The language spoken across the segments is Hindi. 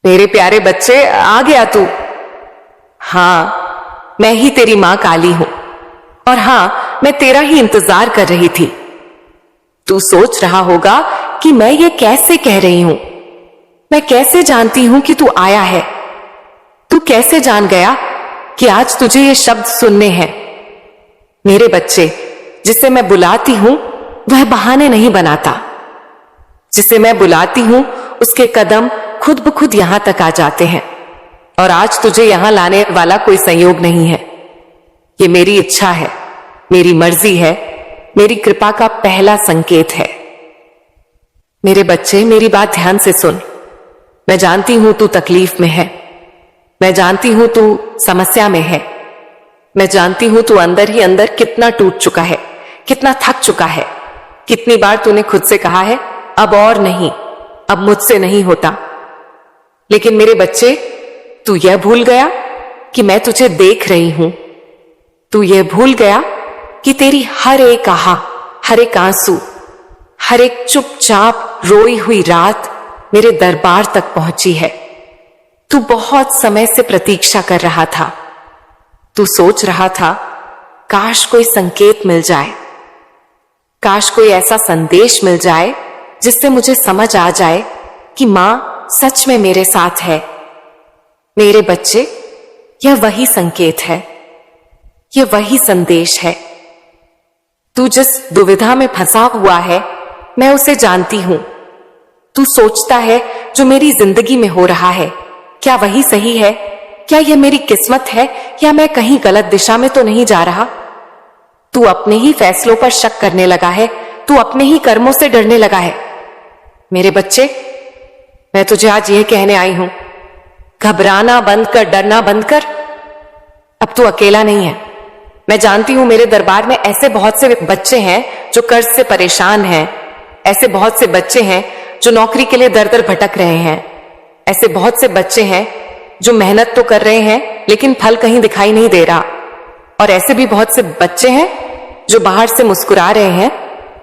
मेरे प्यारे बच्चे, आ गया तू। हाँ, मैं ही तेरी मां काली हूं और हाँ, मैं तेरा ही इंतजार कर रही थी। तू सोच रहा होगा कि मैं ये कैसे कह रही हूं, मैं कैसे जानती हूं कि तू आया है। तू कैसे जान गया कि आज तुझे ये शब्द सुनने हैं। मेरे बच्चे, जिसे मैं बुलाती हूं वह बहाने नहीं बनाता। जिसे मैं बुलाती हूं उसके कदम खुद ब खुद यहां तक आ जाते हैं। और आज तुझे यहां लाने वाला कोई संयोग नहीं है। ये मेरी इच्छा है, मेरी मर्जी है, मेरी कृपा का पहला संकेत है। मेरे बच्चे, मेरी बात ध्यान से सुन। मैं जानती हूं तू तकलीफ में है, मैं जानती हूं तू समस्या में है, मैं जानती हूं तू अंदर ही अंदर कितना टूट चुका है, कितना थक चुका है। कितनी बार तूने खुद से कहा है, अब और नहीं, अब मुझसे नहीं होता। लेकिन मेरे बच्चे, तू यह भूल गया कि मैं तुझे देख रही हूं। तू यह भूल गया कि तेरी हर एक आहा, हर एक आंसू, हर एक चुपचाप रोई हुई रात मेरे दरबार तक पहुंची है। तू बहुत समय से प्रतीक्षा कर रहा था। तू सोच रहा था, काश कोई संकेत मिल जाए, काश कोई ऐसा संदेश मिल जाए जिससे मुझे समझ आ जाए कि मां सच में मेरे साथ है। मेरे बच्चे, यह वही संकेत है, यह वही संदेश है। तू जिस दुविधा में फंसा हुआ है, मैं उसे जानती हूं। तू सोचता है जो मेरी जिंदगी में हो रहा है, क्या वही सही है? क्या यह मेरी किस्मत है या मैं कहीं गलत दिशा में तो नहीं जा रहा? तू अपने ही फैसलों पर शक करने लगा है, तू अपने ही कर्मों से डरने लगा है। मेरे बच्चे, मैं तुझे आज यह कहने आई हूं, घबराना बंद कर, डरना बंद कर। अब तू अकेला नहीं है। मैं जानती हूं मेरे दरबार में ऐसे बहुत से बच्चे हैं जो कर्ज से परेशान हैं, ऐसे बहुत से बच्चे हैं जो नौकरी के लिए दर दर भटक रहे हैं, ऐसे बहुत से बच्चे हैं जो मेहनत तो कर रहे हैं लेकिन फल कहीं दिखाई नहीं दे रहा, और ऐसे भी बहुत से बच्चे हैं जो बाहर से मुस्कुरा रहे हैं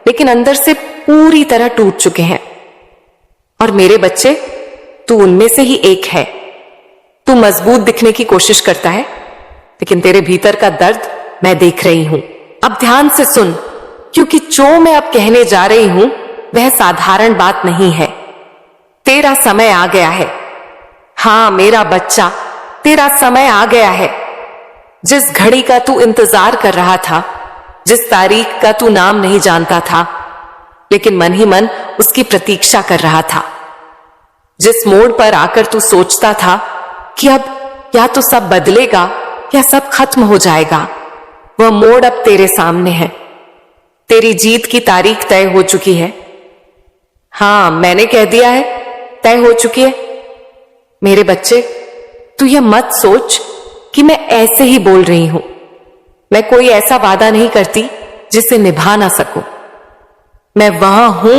लेकिन अंदर से पूरी तरह टूट चुके हैं। और मेरे बच्चे, तू उनमें से ही एक है। तू मजबूत दिखने की कोशिश करता है लेकिन तेरे भीतर का दर्द मैं देख रही हूं। अब ध्यान से सुन, क्योंकि जो मैं अब कहने जा रही हूं वह साधारण बात नहीं है। तेरा समय आ गया है। हां मेरा बच्चा, तेरा समय आ गया है। जिस घड़ी का तू इंतजार कर रहा था, जिस तारीख का तू नाम नहीं जानता था लेकिन मन ही मन उसकी प्रतीक्षा कर रहा था, जिस मोड़ पर आकर तू सोचता था कि अब या तो सब बदलेगा या सब खत्म हो जाएगा, वह मोड़ अब तेरे सामने है। तेरी जीत की तारीख तय हो चुकी है। हां, मैंने कह दिया है, तय हो चुकी है। मेरे बच्चे, तू यह मत सोच कि मैं ऐसे ही बोल रही हूं। मैं कोई ऐसा वादा नहीं करती जिसे निभा ना सकूं। मैं वह हूं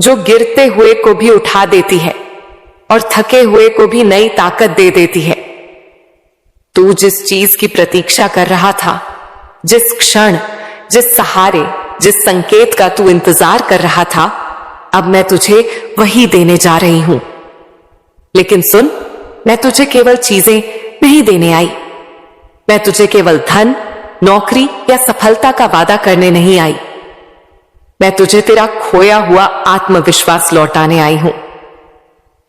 जो गिरते हुए को भी उठा देती है और थके हुए को भी नई ताकत दे देती है। तू जिस चीज की प्रतीक्षा कर रहा था, जिस क्षण, जिस सहारे, जिस संकेत का तू इंतजार कर रहा था, अब मैं तुझे वही देने जा रही हूं। लेकिन सुन, मैं तुझे केवल चीजें नहीं देने आई। मैं तुझे केवल धन, नौकरी या सफलता का वादा करने नहीं आई। मैं तुझे तेरा खोया हुआ आत्मविश्वास लौटाने आई हूं।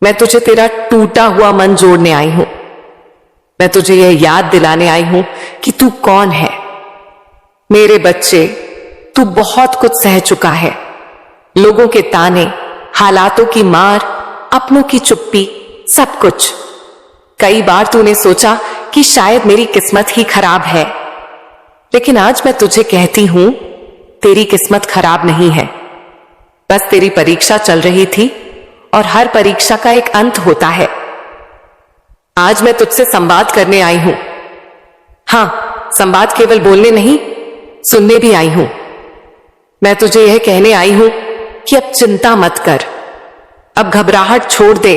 मैं तुझे तेरा टूटा हुआ मन जोड़ने आई हूं। मैं तुझे यह याद दिलाने आई हूं कि तू कौन है। मेरे बच्चे, तू बहुत कुछ सह चुका है। लोगों के ताने, हालातों की मार, अपनों की चुप्पी, सब कुछ। कई बार तूने सोचा कि शायद मेरी किस्मत ही खराब है, लेकिन आज मैं तुझे कहती हूं, तेरी किस्मत खराब नहीं है। बस तेरी परीक्षा चल रही थी और हर परीक्षा का एक अंत होता है। आज मैं तुझसे संवाद करने आई हूं। हां, संवाद केवल बोलने नहीं, सुनने भी आई हूं। मैं तुझे यह कहने आई हूं कि अब चिंता मत कर, अब घबराहट छोड़ दे,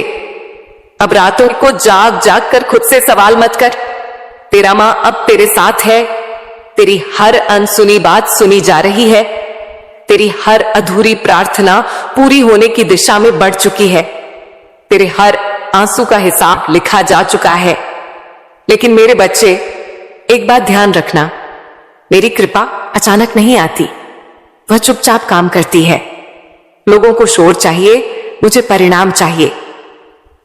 अब रातों को जाग जाग कर खुद से सवाल मत कर। तेरा मां अब तेरे साथ है। तेरी हर अनसुनी बात सुनी जा रही है। तेरी हर अधूरी प्रार्थना पूरी होने की दिशा में बढ़ चुकी है। तेरे हर आंसू का हिसाब लिखा जा चुका है। लेकिन मेरे बच्चे, एक बात ध्यान रखना, मेरी कृपा अचानक नहीं आती, वह चुपचाप काम करती है। लोगों को शोर चाहिए, मुझे परिणाम चाहिए।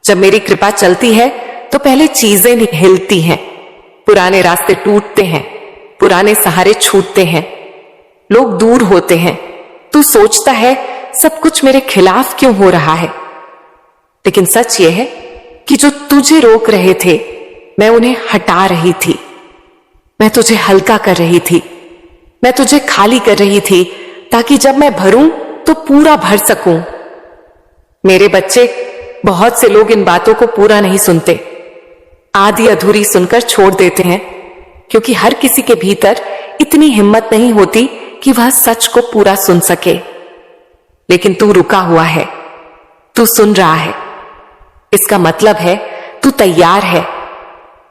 जब मेरी कृपा चलती है तो पहले चीजें हिलती हैं, पुराने रास्ते टूटते हैं, पुराने सहारे छूटते हैं, लोग दूर होते हैं। तू सोचता है सब कुछ मेरे खिलाफ क्यों हो रहा है, लेकिन सच यह है कि जो तुझे रोक रहे थे मैं उन्हें हटा रही थी। मैं तुझे हल्का कर रही थी, मैं तुझे खाली कर रही थी, ताकि जब मैं भरूं तो पूरा भर सकूं। मेरे बच्चे, बहुत से लोग इन बातों को पूरा नहीं सुनते, आधी अधूरी सुनकर छोड़ देते हैं, क्योंकि हर किसी के भीतर इतनी हिम्मत नहीं होती कि वह सच को पूरा सुन सके। लेकिन तू रुका हुआ है, तू सुन रहा है, इसका मतलब है तू तैयार है।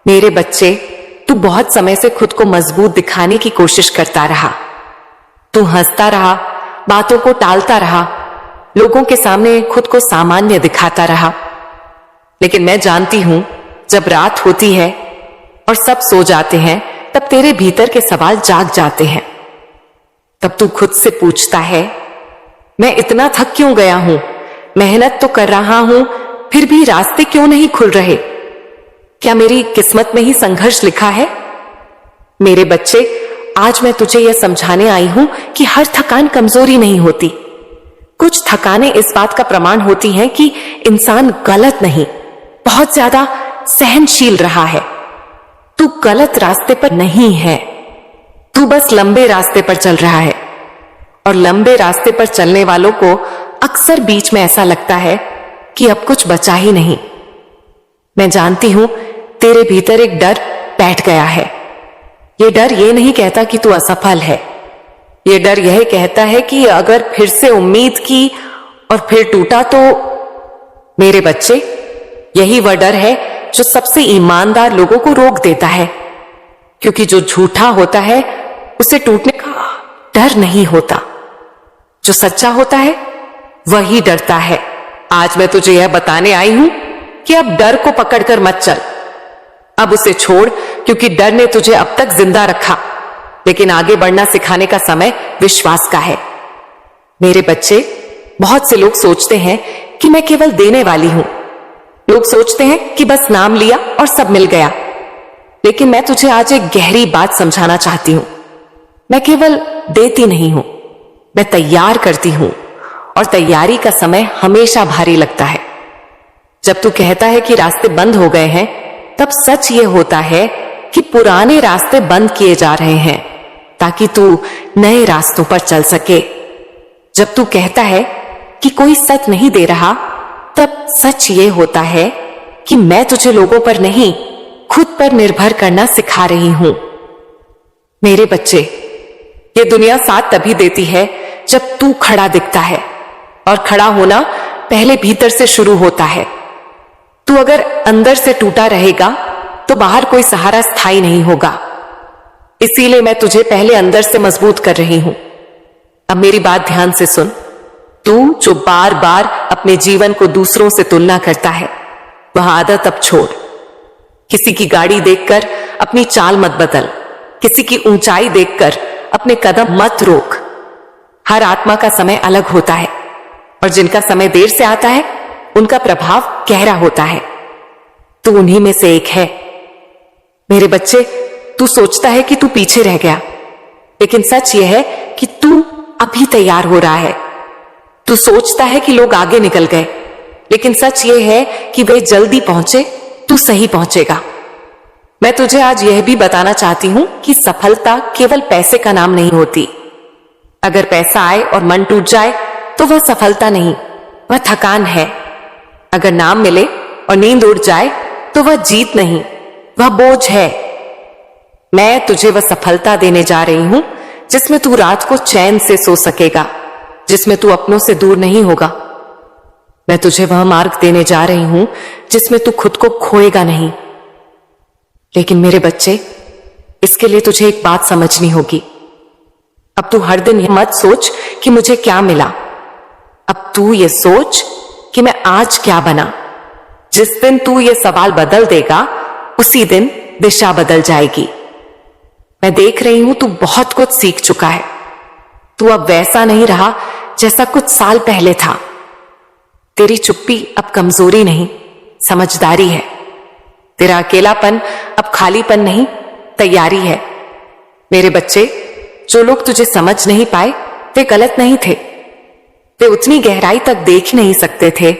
मेरे बच्चे, तू बहुत समय से खुद को मजबूत दिखाने की कोशिश करता रहा, तू हंसता रहा, बातों को टालता रहा, लोगों के सामने खुद को सामान्य दिखाता रहा। लेकिन मैं जानती हूं, जब रात होती है और सब सो जाते हैं, तब तेरे भीतर के सवाल जाग जाते हैं। तब तू खुद से पूछता है, मैं इतना थक क्यों गया हूं, मेहनत तो कर रहा हूं, फिर भी रास्ते क्यों नहीं खुल रहे? क्या मेरी किस्मत में ही संघर्ष लिखा है? मेरे बच्चे, आज मैं तुझे यह समझाने आई हूं कि हर थकान कमजोरी नहीं होती। कुछ थकानें इस बात का प्रमाण होती हैं कि इंसान गलत नहीं, बहुत ज्यादा सहनशील रहा है। तू गलत रास्ते पर नहीं है, तू बस लंबे रास्ते पर चल रहा है। और लंबे रास्ते पर चलने वालों को अक्सर बीच में ऐसा लगता है कि अब कुछ बचा ही नहीं। मैं जानती हूं तेरे भीतर एक डर बैठ गया है। यह डर यह नहीं कहता कि तू असफल है, यह डर यह कहता है कि अगर फिर से उम्मीद की और फिर टूटा तो। मेरे बच्चे, यही वह डर है जो सबसे ईमानदार लोगों को रोक देता है, क्योंकि जो झूठा होता है उसे टूटने का डर नहीं होता, जो सच्चा होता है वही डरता है। आज मैं तुझे यह बताने आई हूं कि अब डर को पकड़कर मत चल, अब उसे छोड़, क्योंकि डर ने तुझे अब तक जिंदा रखा। लेकिन आगे बढ़ना सिखाने का समय विश्वास का है। मेरे बच्चे, बहुत से लोग सोचते हैं कि मैं केवल देने वाली हूं, लोग सोचते हैं कि बस नाम लिया और सब मिल गया। लेकिन मैं तुझे आज एक गहरी बात समझाना चाहती हूं। मैं केवल देती नहीं हूं, मैं तैयार करती हूं, और तैयारी का समय हमेशा भारी लगता है। जब तू कहता है कि रास्ते बंद हो गए हैं, तब सच ये होता है कि पुराने रास्ते बंद किए जा रहे हैं ताकि तू नए रास्तों पर चल सके। जब तू कहता है कि कोई सच नहीं दे रहा, तब सच ये होता है कि मैं तुझे लोगों पर नहीं, खुद पर निर्भर करना सिखा रही हूं। मेरे बच्चे, ये दुनिया साथ तभी देती है जब तू खड़ा दिखता है, और खड़ा होना पहले भीतर से शुरू होता है। तू अगर अंदर से टूटा रहेगा तो बाहर कोई सहारा स्थायी नहीं होगा। इसीलिए मैं तुझे पहले अंदर से मजबूत कर रही हूं। अब मेरी बात ध्यान से सुन। तू जो बार बार अपने जीवन को दूसरों से तुलना करता है, वह आदत अब छोड़। किसी की गाड़ी देखकर अपनी चाल मत बदल, किसी की ऊंचाई देखकर अपने कदम मत रोक। हर आत्मा का समय अलग होता है, और जिनका समय देर से आता है उनका प्रभाव गहरा होता है। तू उन्हीं में से एक है। मेरे बच्चे, तू सोचता है कि तू पीछे रह गया, लेकिन सच यह है कि तू अभी तैयार हो रहा है। तू सोचता है कि लोग आगे निकल गए, लेकिन सच यह है कि वे जल्दी पहुंचे, तू सही पहुंचेगा। मैं तुझे आज यह भी बताना चाहती हूं कि सफलता केवल पैसे का नाम नहीं होती। अगर पैसा आए और मन टूट जाए तो वह सफलता नहीं, वह थकान है। अगर नाम मिले और नींद उड़ जाए तो वह जीत नहीं, वह बोझ है। मैं तुझे वह सफलता देने जा रही हूं जिसमें तू रात को चैन से सो सकेगा, जिसमें तू अपनों से दूर नहीं होगा। मैं तुझे वह मार्ग देने जा रही हूं जिसमें तू खुद को खोएगा नहीं। लेकिन मेरे बच्चे, इसके लिए तुझे एक बात समझनी होगी। अब तू हर दिन यह मत सोच कि मुझे क्या मिला, अब तू ये सोच कि मैं आज क्या बना। जिस दिन तू ये सवाल बदल देगा उसी दिन दिशा बदल जाएगी। मैं देख रही हूं तू बहुत कुछ सीख चुका है। तू अब वैसा नहीं रहा जैसा कुछ साल पहले था। तेरी चुप्पी अब कमजोरी नहीं, समझदारी है। तेरा अकेलापन अब खालीपन नहीं, तैयारी है। मेरे बच्चे, जो लोग तुझे समझ नहीं पाए वे गलत नहीं थे। वे उतनी गहराई तक देख नहीं सकते थे।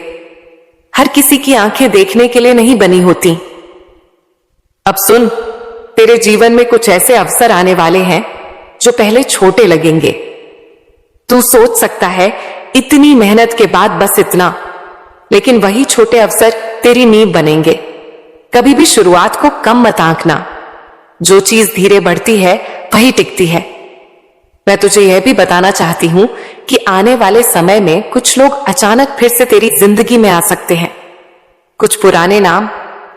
हर किसी की आंखें देखने के लिए नहीं बनी होती। अब सुन, तेरे जीवन में कुछ ऐसे अवसर आने वाले हैं जो पहले छोटे लगेंगे। तू सोच सकता है इतनी मेहनत के बाद बस इतना, लेकिन वही छोटे अवसर तेरी नींव बनेंगे। कभी भी शुरुआत को कम मत आंकना। जो चीज धीरे बढ़ती है वही टिकती है। मैं तुझे यह भी बताना चाहती हूं कि आने वाले समय में कुछ लोग अचानक फिर से तेरी जिंदगी में आ सकते हैं। कुछ पुराने नाम,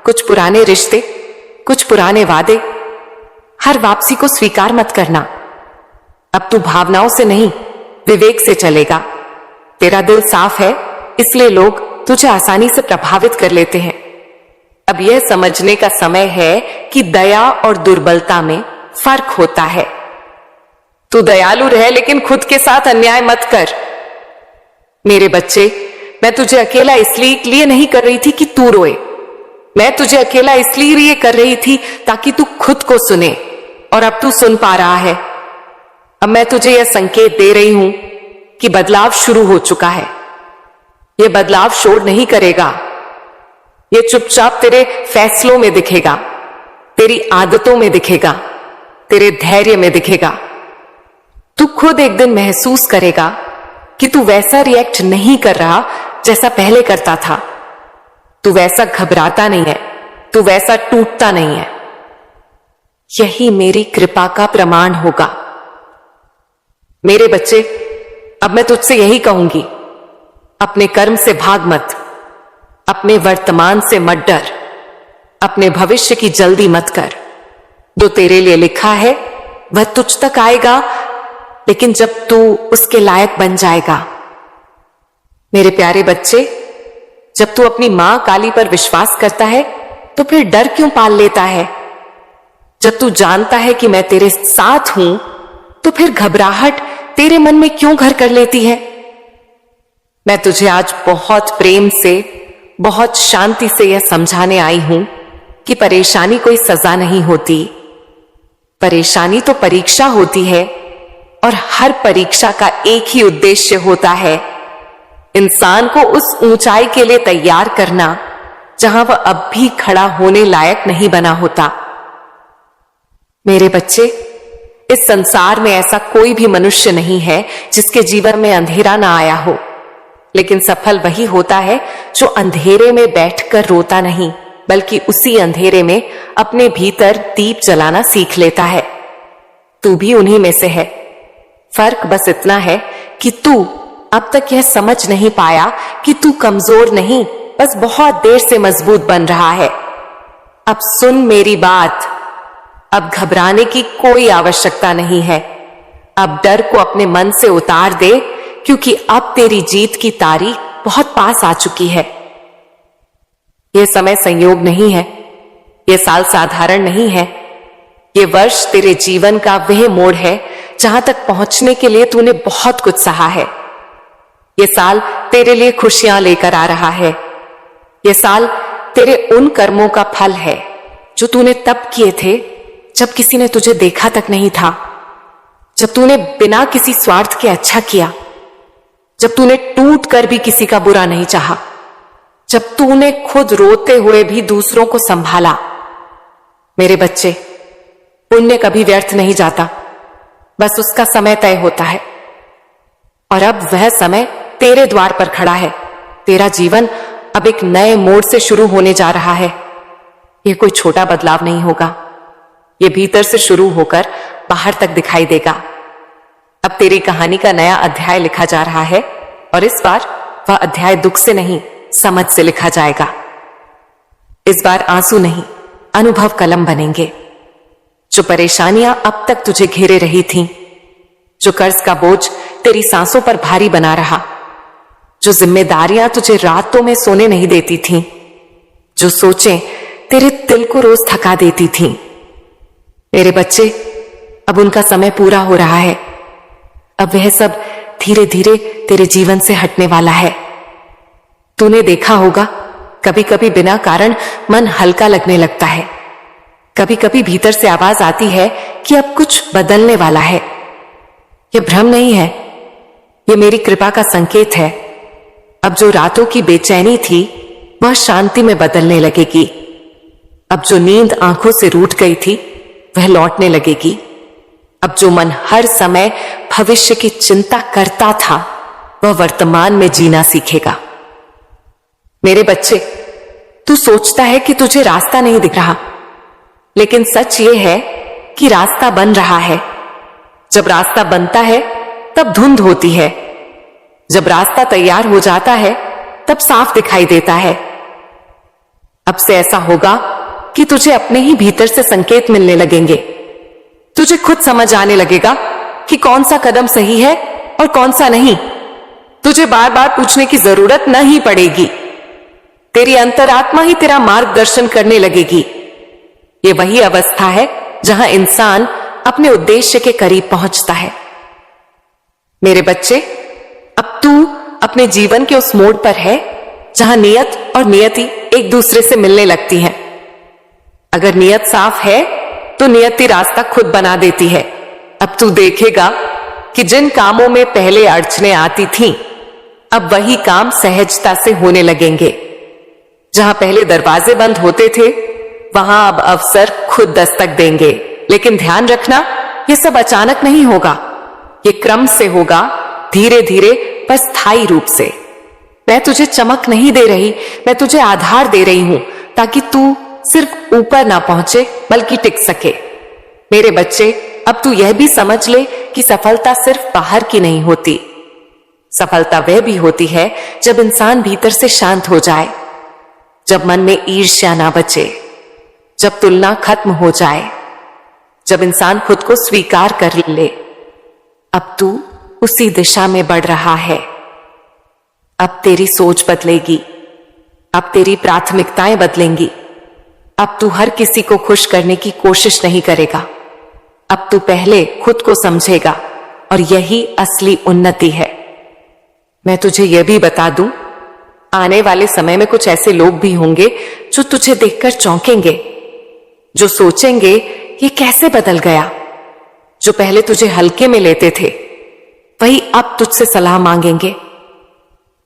कुछ पुराने रिश्ते, कुछ पुराने वादे। हर वापसी को स्वीकार मत करना। अब तू भावनाओं से नहीं, विवेक से चलेगा। तेरा दिल साफ है, इसलिए लोग तुझे आसानी से प्रभावित कर लेते हैं। अब यह समझने का समय है कि दया और दुर्बलता में फर्क होता है। तू दयालु रह, लेकिन खुद के साथ अन्याय मत कर। मेरे बच्चे, मैं तुझे अकेला इसलिए नहीं कर रही थी कि तू रोए। मैं तुझे अकेला इसलिए कर रही थी ताकि तू खुद को सुने, और अब तू सुन पा रहा है। अब मैं तुझे यह संकेत दे रही हूं कि बदलाव शुरू हो चुका है। यह बदलाव शोर नहीं करेगा। यह चुपचाप तेरे फैसलों में दिखेगा, तेरी आदतों में दिखेगा, तेरे धैर्य में दिखेगा। तू खुद एक दिन महसूस करेगा कि तू वैसा रिएक्ट नहीं कर रहा जैसा पहले करता था। तू वैसा घबराता नहीं है, तू वैसा टूटता नहीं है। यही मेरी कृपा का प्रमाण होगा। मेरे बच्चे, अब मैं तुझसे यही कहूंगी, अपने कर्म से भाग मत, अपने वर्तमान से मत डर, अपने भविष्य की जल्दी मत कर। जो तेरे लिए लिखा है वह तुझ तक आएगा, लेकिन जब तू उसके लायक बन जाएगा। मेरे प्यारे बच्चे, जब तू अपनी मां काली पर विश्वास करता है तो फिर डर क्यों पाल लेता है? जब तू जानता है कि मैं तेरे साथ हूं तो फिर घबराहट तेरे मन में क्यों घर कर लेती है? मैं तुझे आज बहुत प्रेम से, बहुत शांति से यह समझाने आई हूं कि परेशानी कोई सजा नहीं होती। परेशानी तो परीक्षा होती है, और हर परीक्षा का एक ही उद्देश्य होता है, इंसान को उस ऊंचाई के लिए तैयार करना जहां वह अब भी खड़ा होने लायक नहीं बना होता। मेरे बच्चे, इस संसार में ऐसा कोई भी मनुष्य नहीं है जिसके जीवन में अंधेरा ना आया हो, लेकिन सफल वही होता है जो अंधेरे में बैठकर रोता नहीं, बल्कि उसी अंधेरे में अपने भीतर दीप जलाना सीख लेता है। तू भी उन्हीं में से है। फर्क बस इतना है कि तू अब तक यह समझ नहीं पाया कि तू कमजोर नहीं, बस बहुत देर से मजबूत बन रहा है। अब सुन मेरी बात, अब घबराने की कोई आवश्यकता नहीं है। अब डर को अपने मन से उतार दे, क्योंकि अब तेरी जीत की तारीख बहुत पास आ चुकी है। यह समय संयोग नहीं है, यह साल साधारण नहीं है। यह वर्ष तेरे जीवन का वह मोड़ है जहां तक पहुंचने के लिए तूने बहुत कुछ सहा है। यह साल तेरे लिए खुशियां लेकर आ रहा है। यह साल तेरे उन कर्मों का फल है जो तूने तब किए थे जब किसी ने तुझे देखा तक नहीं था, जब तूने बिना किसी स्वार्थ के अच्छा किया, जब तूने टूट कर भी किसी का बुरा नहीं चाहा, जब तूने खुद रोते हुए भी दूसरों को संभाला। मेरे बच्चे, पुण्य कभी व्यर्थ नहीं जाता, बस उसका समय तय होता है, और अब वह समय तेरे द्वार पर खड़ा है। तेरा जीवन अब एक नए मोड़ से शुरू होने जा रहा है। यह कोई छोटा बदलाव नहीं होगा, यह भीतर से शुरू होकर बाहर तक दिखाई देगा। अब तेरी कहानी का नया अध्याय लिखा जा रहा है, और इस बार वह अध्याय दुख से नहीं, समझ से लिखा जाएगा। इस बार आंसू नहीं, अनुभव कलम बनेंगे। जो परेशानियां अब तक तुझे घेरे रही थीं, जो कर्ज का बोझ तेरी सांसों पर भारी बना रहा, जो जिम्मेदारियां तुझे रातों में सोने नहीं देती थीं, जो सोचें तेरे दिल को रोज थका देती थीं। मेरे बच्चे, अब उनका समय पूरा हो रहा है। अब वह सब धीरे धीरे तेरे जीवन से हटने वाला है। तूने देखा होगा, कभी कभी बिना कारण मन हल्का लगने लगता है। कभी कभी भीतर से आवाज आती है कि अब कुछ बदलने वाला है। यह भ्रम नहीं है, यह मेरी कृपा का संकेत है। अब जो रातों की बेचैनी थी वह शांति में बदलने लगेगी। अब जो नींद आंखों से रूठ गई थी वह लौटने लगेगी। अब जो मन हर समय भविष्य की चिंता करता था वह वर्तमान में जीना सीखेगा। मेरे बच्चे, तू सोचता है कि तुझे रास्ता नहीं दिख रहा, लेकिन सच यह है कि रास्ता बन रहा है। जब रास्ता बनता है तब धुंध होती है। जब रास्ता तैयार हो जाता है तब साफ दिखाई देता है। अब से ऐसा होगा कि तुझे अपने ही भीतर से संकेत मिलने लगेंगे। तुझे खुद समझ आने लगेगा कि कौन सा कदम सही है और कौन सा नहीं। तुझे बार बार पूछने की जरूरत नहीं पड़ेगी। तेरी अंतरात्मा ही तेरा मार्गदर्शन करने लगेगी। ये वही अवस्था है जहां इंसान अपने उद्देश्य के करीब पहुंचता है। मेरे बच्चे, अब तू अपने जीवन के उस मोड़ पर है जहां नियत और नियति एक दूसरे से मिलने लगती हैं। अगर नियत साफ है तो नियति रास्ता खुद बना देती है। अब तू देखेगा कि जिन कामों में पहले अड़चने आती थीं, अब वही काम सहजता से होने लगेंगे। जहां पहले दरवाजे बंद होते थे वहां अब अवसर खुद दस्तक देंगे। लेकिन ध्यान रखना, यह सब अचानक नहीं होगा, यह क्रम से होगा, धीरे धीरे पर स्थायी रूप से। मैं तुझे चमक नहीं दे रही, मैं तुझे आधार दे रही हूं ताकि तू सिर्फ ऊपर ना पहुंचे बल्कि टिक सके। मेरे बच्चे, अब तू यह भी समझ ले कि सफलता सिर्फ बाहर की नहीं होती। सफलता वह भी होती है जब इंसान भीतर से शांत हो जाए, जब मन में ईर्ष्या ना बचे, जब तुलना खत्म हो जाए, जब इंसान खुद को स्वीकार कर ले। अब तू उसी दिशा में बढ़ रहा है। अब तेरी सोच बदलेगी, अब तेरी प्राथमिकताएं बदलेंगी। अब तू हर किसी को खुश करने की कोशिश नहीं करेगा। अब तू पहले खुद को समझेगा और यही असली उन्नति है। मैं तुझे यह भी बता दूं, आने वाले समय में कुछ ऐसे लोग भी होंगे जो तुझे देखकर चौंकेंगे, जो सोचेंगे ये कैसे बदल गया। जो पहले तुझे हल्के में लेते थे वही अब तुझसे सलाह मांगेंगे।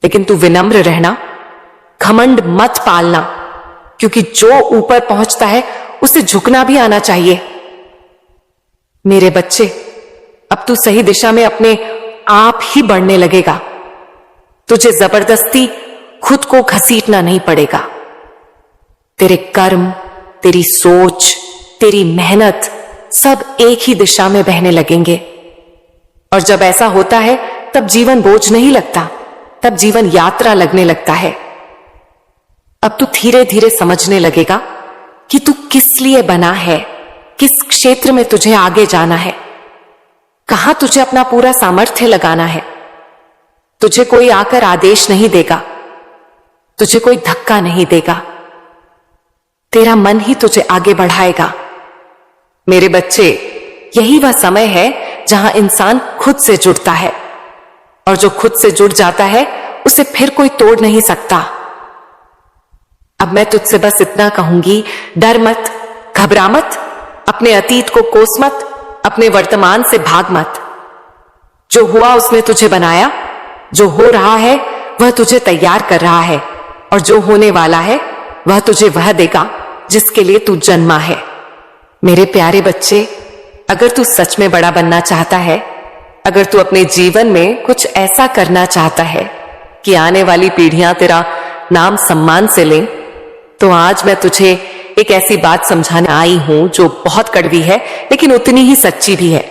लेकिन तू विनम्र रहना, घमंड मत पालना, क्योंकि जो ऊपर पहुंचता है उसे झुकना भी आना चाहिए। मेरे बच्चे, अब तू सही दिशा में अपने आप ही बढ़ने लगेगा। तुझे जबरदस्ती खुद को घसीटना नहीं पड़ेगा। तेरे कर्म, तेरी सोच, तेरी मेहनत सब एक ही दिशा में बहने लगेंगे। और जब ऐसा होता है तब जीवन बोझ नहीं लगता, तब जीवन यात्रा लगने लगता है। अब तू धीरे धीरे समझने लगेगा कि तू किस लिए बना है, किस क्षेत्र में तुझे आगे जाना है, कहां तुझे अपना पूरा सामर्थ्य लगाना है। तुझे कोई आकर आदेश नहीं देगा, तुझे कोई धक्का नहीं देगा, तेरा मन ही तुझे आगे बढ़ाएगा। मेरे बच्चे, यही वह समय है जहां इंसान खुद से जुड़ता है, और जो खुद से जुड़ जाता है उसे फिर कोई तोड़ नहीं सकता। अब मैं तुझसे बस इतना कहूंगी, डर मत, घबरा मत, अपने अतीत को कोस मत, अपने वर्तमान से भाग मत। जो हुआ उसने तुझे बनाया, जो हो रहा है वह तुझे तैयार कर रहा है, और जो होने वाला है वह तुझे वह देगा जिसके लिए तू जन्मा है। मेरे प्यारे बच्चे, अगर तू सच में बड़ा बनना चाहता है, अगर तू अपने जीवन में कुछ ऐसा करना चाहता है कि आने वाली पीढ़ियां तेरा नाम सम्मान से लें, तो आज मैं तुझे एक ऐसी बात समझाने आई हूं जो बहुत कड़वी है लेकिन उतनी ही सच्ची भी है।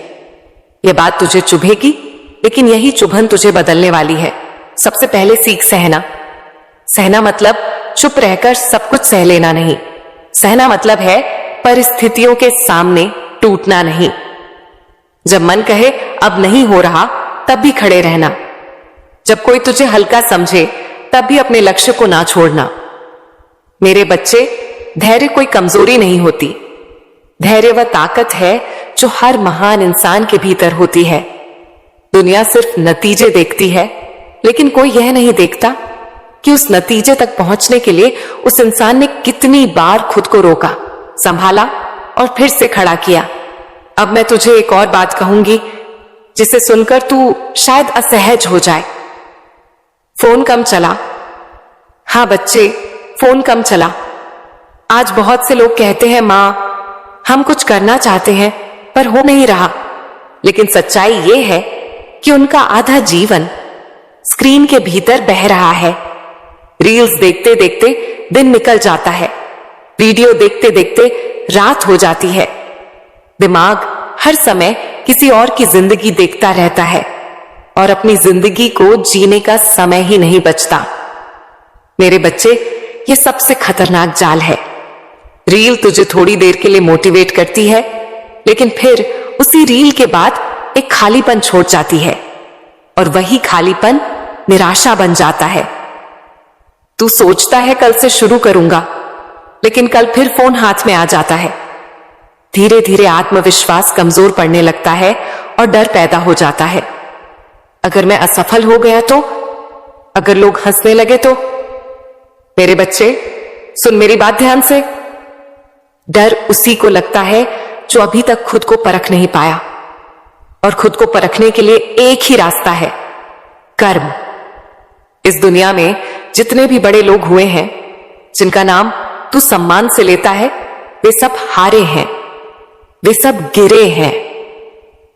यह बात तुझे चुभेगी, लेकिन यही चुभन तुझे बदलने वाली है। सबसे पहले सीख सहना। सहना मतलब चुप रहकर सब कुछ सह लेना नहीं। सहना मतलब है परिस्थितियों के सामने टूटना नहीं। जब मन कहे अब नहीं हो रहा, तब भी खड़े रहना। जब कोई तुझे हल्का समझे, तब भी अपने लक्ष्य को ना छोड़ना। मेरे बच्चे, धैर्य कोई कमजोरी नहीं होती। धैर्य वह ताकत है जो हर महान इंसान के भीतर होती है। दुनिया सिर्फ नतीजे देखती है, लेकिन कोई यह नहीं देखता कि उस नतीजे तक पहुंचने के लिए उस इंसान ने कितनी बार खुद को रोका, संभाला और फिर से खड़ा किया। अब मैं तुझे एक और बात कहूंगी जिसे सुनकर तू शायद असहज हो जाए। फोन कम चला। हाँ बच्चे, फोन कम चला। आज बहुत से लोग कहते हैं, मां, हम कुछ करना चाहते हैं पर हो नहीं रहा। लेकिन सच्चाई यह है कि उनका आधा जीवन स्क्रीन के भीतर बह रहा है। रील्स देखते देखते दिन निकल जाता है, वीडियो देखते देखते रात हो जाती है। दिमाग हर समय किसी और की जिंदगी देखता रहता है और अपनी जिंदगी को जीने का समय ही नहीं बचता। मेरे बच्चे, ये सबसे खतरनाक जाल है। रील तुझे थोड़ी देर के लिए मोटिवेट करती है, लेकिन फिर उसी रील के बाद एक खालीपन छोड़ जाती है और वही खालीपन निराशा बन जाता है। तू सोचता है कल से शुरू करूंगा, लेकिन कल फिर फोन हाथ में आ जाता है। धीरे धीरे आत्मविश्वास कमजोर पड़ने लगता है और डर पैदा हो जाता है। अगर मैं असफल हो गया तो? अगर लोग हंसने लगे तो? मेरे बच्चे, सुन मेरी बात ध्यान से। डर उसी को लगता है जो अभी तक खुद को परख नहीं पाया, और खुद को परखने के लिए एक ही रास्ता है, कर्म। इस दुनिया में जितने भी बड़े लोग हुए हैं, जिनका नाम तू सम्मान से लेता है, वे सब हारे हैं, वे सब गिरे हैं।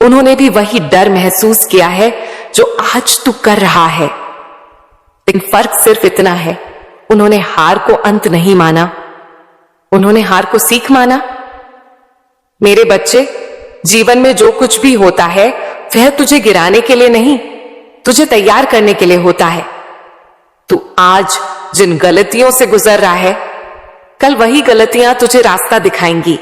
उन्होंने भी वही डर महसूस किया है जो आज तू कर रहा है। लेकिन फर्क सिर्फ इतना है, उन्होंने हार को अंत नहीं माना, उन्होंने हार को सीख माना। मेरे बच्चे, जीवन में जो कुछ भी होता है वह तुझे गिराने के लिए नहीं, तुझे तैयार करने के लिए होता है। तू आज जिन गलतियों से गुजर रहा है, कल वही गलतियां तुझे रास्ता दिखाएंगी।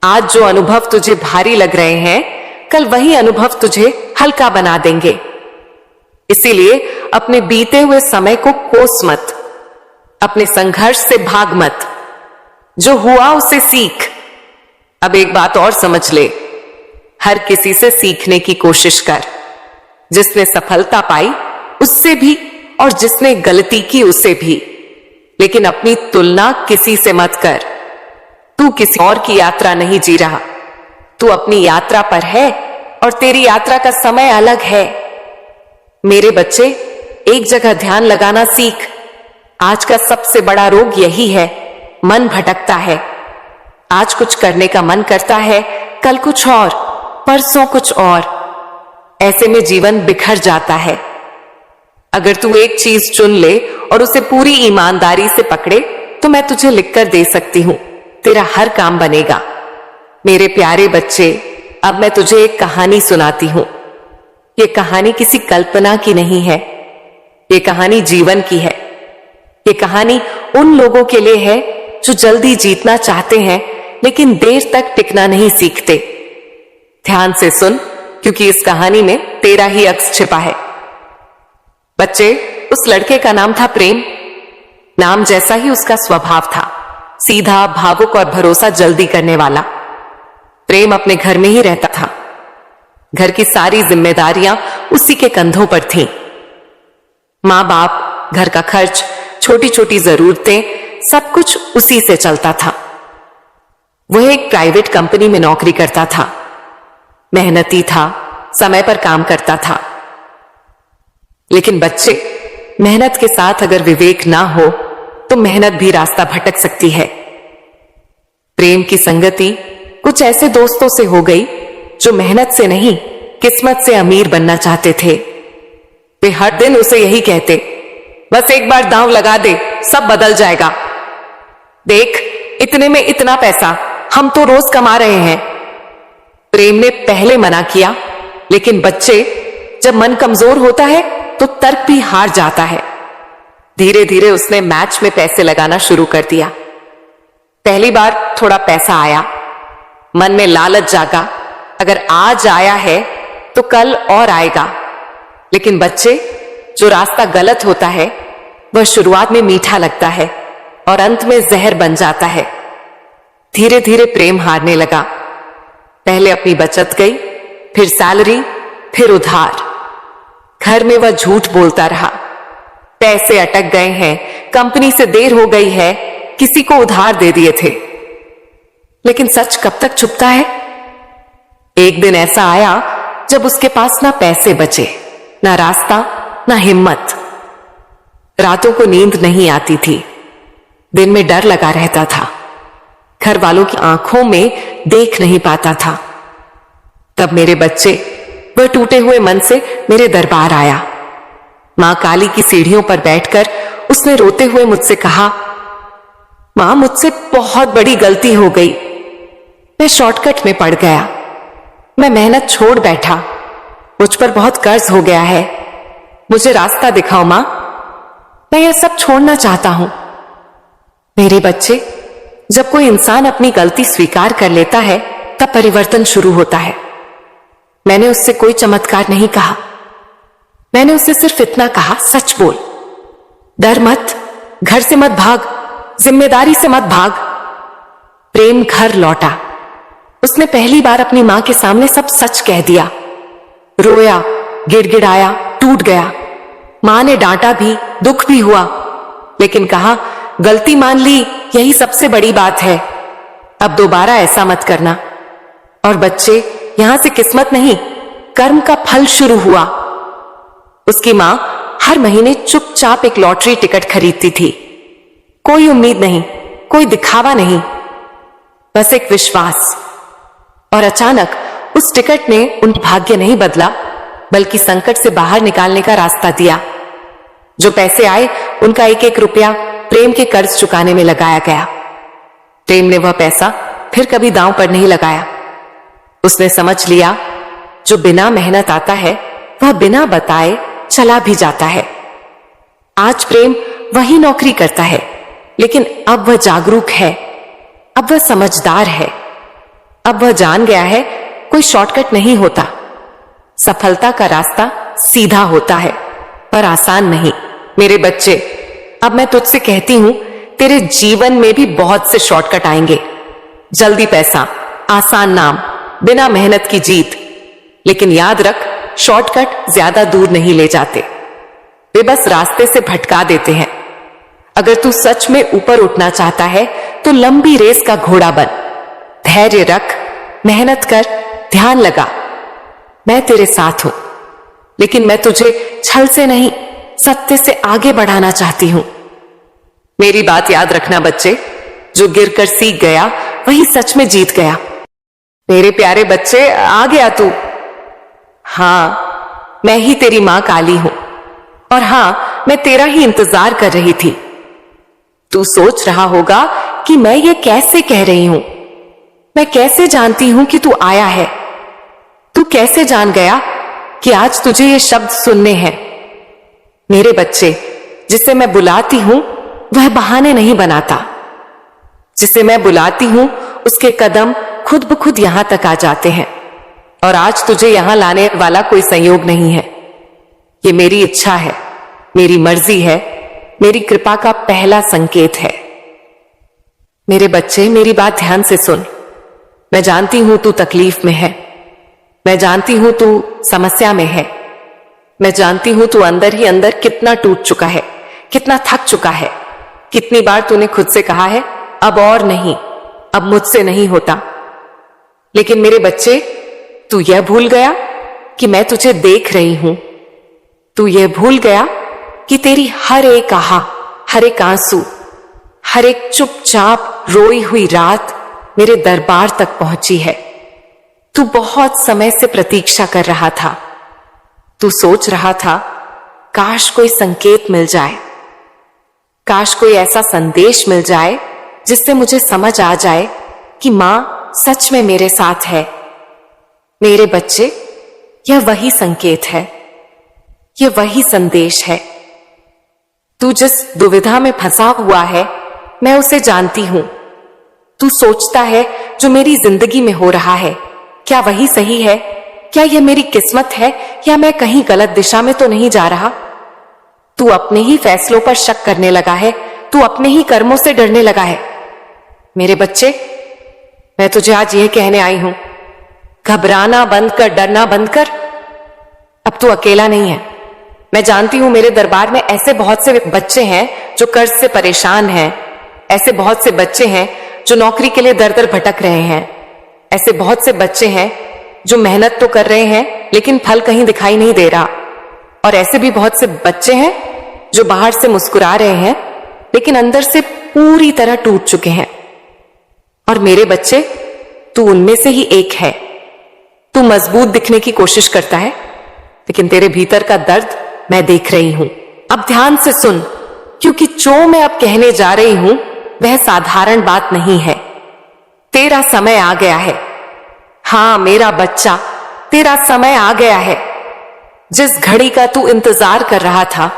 आज जो अनुभव तुझे भारी लग रहे हैं, कल वही अनुभव तुझे हल्का बना देंगे। इसीलिए अपने बीते हुए समय को कोस मत, अपने संघर्ष से भाग मत, जो हुआ उसे सीख। अब एक बात और समझ ले, हर किसी से सीखने की कोशिश कर। जिसने सफलता पाई उससे भी, और जिसने गलती की उससे भी, लेकिन अपनी तुलना किसी से मत कर। तू किसी और की यात्रा नहीं जी रहा, तू अपनी यात्रा पर है और तेरी यात्रा का समय अलग है। मेरे बच्चे, एक जगह ध्यान लगाना सीख। आज का सबसे बड़ा रोग यही है, मन भटकता है। आज कुछ करने का मन करता है, कल कुछ और, परसों कुछ और। ऐसे में जीवन बिखर जाता है। अगर तू एक चीज चुन ले और उसे पूरी ईमानदारी से पकड़े, तो मैं तुझे लिखकर दे सकती हूं, तेरा हर काम बनेगा। मेरे प्यारे बच्चे, अब मैं तुझे एक कहानी सुनाती हूं। यह कहानी किसी कल्पना की नहीं है, यह कहानी जीवन की है। यह कहानी उन लोगों के लिए है जो जल्दी जीतना चाहते हैं, लेकिन देर तक टिकना नहीं सीखते। ध्यान से सुन, क्योंकि इस कहानी में तेरा ही अक्स छिपा है। बच्चे, उस लड़के का नाम था प्रेम। नाम जैसा ही उसका स्वभाव था, सीधा, भावुक और भरोसा जल्दी करने वाला। प्रेम अपने घर में ही रहता था। घर की सारी जिम्मेदारियां उसी के कंधों पर थीं। मां बाप, घर का खर्च, छोटी छोटी जरूरतें, सब कुछ उसी से चलता था। वह एक प्राइवेट कंपनी में नौकरी करता था, मेहनती था, समय पर काम करता था। लेकिन बच्चे, मेहनत के साथ अगर विवेक ना हो तो मेहनत भी रास्ता भटक सकती है। प्रेम की संगति कुछ ऐसे दोस्तों से हो गई जो मेहनत से नहीं, किस्मत से अमीर बनना चाहते थे। वे हर दिन उसे यही कहते, बस एक बार दांव लगा दे, सब बदल जाएगा। देख, इतने में इतना पैसा, हम तो रोज कमा रहे हैं। प्रेम ने पहले मना किया, लेकिन बच्चे, जब मन कमजोर होता है तो तर्क भी हार जाता है। धीरे धीरे उसने मैच में पैसे लगाना शुरू कर दिया। पहली बार थोड़ा पैसा आया, मन में लालच जागा, अगर आज आया है तो कल और आएगा। लेकिन बच्चे, जो रास्ता गलत होता है वह शुरुआत में मीठा लगता है, और अंत में जहर बन जाता है। धीरे धीरे प्रेम हारने लगा। पहले अपनी बचत गई, फिर सैलरी, फिर उधार। घर में वह झूठ बोलता रहा, पैसे अटक गए हैं, कंपनी से देर हो गई है, किसी को उधार दे दिए थे। लेकिन सच कब तक छुपता है? एक दिन ऐसा आया जब उसके पास ना पैसे बचे, ना रास्ता, ना हिम्मत। रातों को नींद नहीं आती थी, दिन में डर लगा रहता था, घर वालों की आंखों में देख नहीं पाता था। तब मेरे बच्चे वह टूटे हुए मन से मेरे दरबार आया। मां काली की सीढ़ियों पर बैठकर उसने रोते हुए मुझसे कहा, मां, मुझसे बहुत बड़ी गलती हो गई। मैं शॉर्टकट में पड़ गया, मैं मेहनत छोड़ बैठा, मुझ पर बहुत कर्ज हो गया है। मुझे रास्ता दिखाओ मां, मैं यह सब छोड़ना चाहता हूं। मेरे बच्चे, जब कोई इंसान अपनी गलती स्वीकार कर लेता है तब परिवर्तन शुरू होता है। मैंने उससे कोई चमत्कार नहीं कहा, मैंने उससे सिर्फ इतना कहा, सच बोल, डर मत, घर से मत भाग, जिम्मेदारी से मत भाग। प्रेम घर लौटा। उसने पहली बार अपनी मां के सामने सब सच कह दिया। रोया, गिड़गिड़ाया, टूट गया। मां ने डांटा भी, दुख भी हुआ, लेकिन कहा, गलती मान ली, यही सबसे बड़ी बात है, अब दोबारा ऐसा मत करना। और बच्चे, यहां से किस्मत नहीं, कर्म का फल शुरू हुआ। उसकी मां हर महीने चुपचाप एक लॉटरी टिकट खरीदती थी। कोई उम्मीद नहीं, कोई दिखावा नहीं, बस एक विश्वास। और अचानक उस टिकट ने उन भाग्य नहीं बदला, बल्कि संकट से बाहर निकालने का रास्ता दिया। जो पैसे आए, उनका एक एक रुपया प्रेम के कर्ज चुकाने में लगाया गया। प्रेम ने वह पैसा फिर कभी दांव पर नहीं लगाया। उसने समझ लिया, जो बिना मेहनत आता है वह बिना बताए चला भी जाता है। आज प्रेम वही नौकरी करता है, लेकिन अब वह जागरूक है, अब वह समझदार है, अब वह जान गया है कोई शॉर्टकट नहीं होता। सफलता का रास्ता सीधा होता है, पर आसान नहीं। मेरे बच्चे, अब मैं तुझसे कहती हूं, तेरे जीवन में भी बहुत से शॉर्टकट आएंगे। जल्दी पैसा, आसान नाम, बिना मेहनत की जीत। लेकिन याद रख, शॉर्टकट ज्यादा दूर नहीं ले जाते, वे बस रास्ते से भटका देते हैं। अगर तू सच में ऊपर उठना चाहता है तो लंबी रेस का घोड़ा बन। धैर्य रख, मेहनत कर, ध्यान लगा। मैं तेरे साथ हूं, लेकिन मैं तुझे छल से नहीं, सत्य से आगे बढ़ाना चाहती हूं। मेरी बात याद रखना बच्चे, जो गिरकर सीख गया वही सच में जीत गया। मेरे प्यारे बच्चे, आ गया तू? हां, मैं ही तेरी मां काली हूं, और हां, मैं तेरा ही इंतजार कर रही थी। तू सोच रहा होगा कि मैं ये कैसे कह रही हूं, मैं कैसे जानती हूं कि तू आया है, तू कैसे जान गया कि आज तुझे ये शब्द सुनने हैं। मेरे बच्चे, जिसे मैं बुलाती हूं वह बहाने नहीं बनाता। जिसे मैं बुलाती हूं उसके कदम खुद ब खुद यहां तक आ जाते हैं। और आज तुझे यहां लाने वाला कोई संयोग नहीं है, ये मेरी इच्छा है, मेरी मर्जी है, मेरी कृपा का पहला संकेत है। मेरे बच्चे, मेरी बात ध्यान से सुन। मैं जानती हूं तू तकलीफ में है, मैं जानती हूं तू समस्या में है, मैं जानती हूं तू अंदर ही अंदर कितना टूट चुका है, कितना थक चुका है। कितनी बार तूने खुद से कहा है, अब और नहीं, अब मुझसे नहीं होता। लेकिन मेरे बच्चे, तू यह भूल गया कि मैं तुझे देख रही हूं। तू यह भूल गया कि तेरी हर एक आहा, हर एक आंसू, हर एक चुपचाप रोई हुई रात मेरे दरबार तक पहुंची है। तू बहुत समय से प्रतीक्षा कर रहा था। तू सोच रहा था, काश कोई संकेत मिल जाए, काश कोई ऐसा संदेश मिल जाए जिससे मुझे समझ आ जाए कि मां सच में मेरे साथ है। मेरे बच्चे, यह वही संकेत है, यह वही संदेश है। तू जिस दुविधा में फंसा हुआ है, मैं उसे जानती हूं। तू सोचता है जो मेरी जिंदगी में हो रहा है, क्या वही सही है? क्या यह मेरी किस्मत है, या मैं कहीं गलत दिशा में तो नहीं जा रहा? तू अपने ही फैसलों पर शक करने लगा है तू अपने ही कर्मों से डरने लगा है। मेरे बच्चे, मैं तुझे आज यह कहने आई हूं, घबराना बंद कर, डरना बंद कर। अब तू अकेला नहीं है। मैं जानती हूं मेरे दरबार में ऐसे बहुत से बच्चे हैं जो कर्ज से परेशान हैं, ऐसे बहुत से बच्चे हैं जो नौकरी के लिए दर दर भटक रहे हैं, ऐसे बहुत से बच्चे हैं जो मेहनत तो कर रहे हैं लेकिन फल कहीं दिखाई नहीं दे रहा, और ऐसे भी बहुत से बच्चे हैं जो बाहर से मुस्कुरा रहे हैं लेकिन अंदर से पूरी तरह टूट चुके हैं। और मेरे बच्चे, तू उनमें से ही एक है। तू मजबूत दिखने की कोशिश करता है लेकिन तेरे भीतर का दर्द मैं देख रही हूं। अब ध्यान से सुन, क्योंकि जो मैं अब कहने जा रही हूं वह साधारण बात नहीं है। तेरा समय आ गया है। हां मेरा बच्चा, तेरा समय आ गया है। जिस घड़ी का तू इंतजार कर रहा था,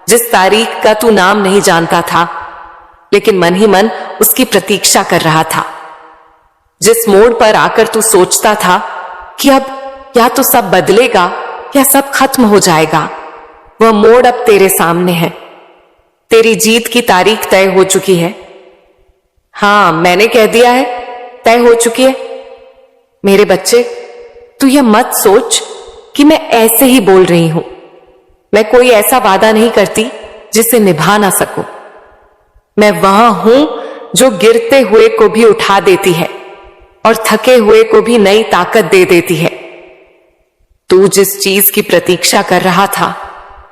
जिस तारीख का तू नाम नहीं जानता था लेकिन मन ही मन उसकी प्रतीक्षा कर रहा था, जिस मोड़ पर आकर तू सोचता था कि अब या तो सब बदलेगा या सब खत्म हो जाएगा, वह मोड़ अब तेरे सामने है। तेरी जीत की तारीख तय हो चुकी है। हां, मैंने कह दिया है, तय हो चुकी है। मेरे बच्चे, तू यह मत सोच कि मैं ऐसे ही बोल रही हूं। मैं कोई ऐसा वादा नहीं करती जिसे निभा ना सकूं। मैं वहां हूं जो गिरते हुए को भी उठा देती है और थके हुए को भी नई ताकत दे देती है। तू जिस चीज की प्रतीक्षा कर रहा था,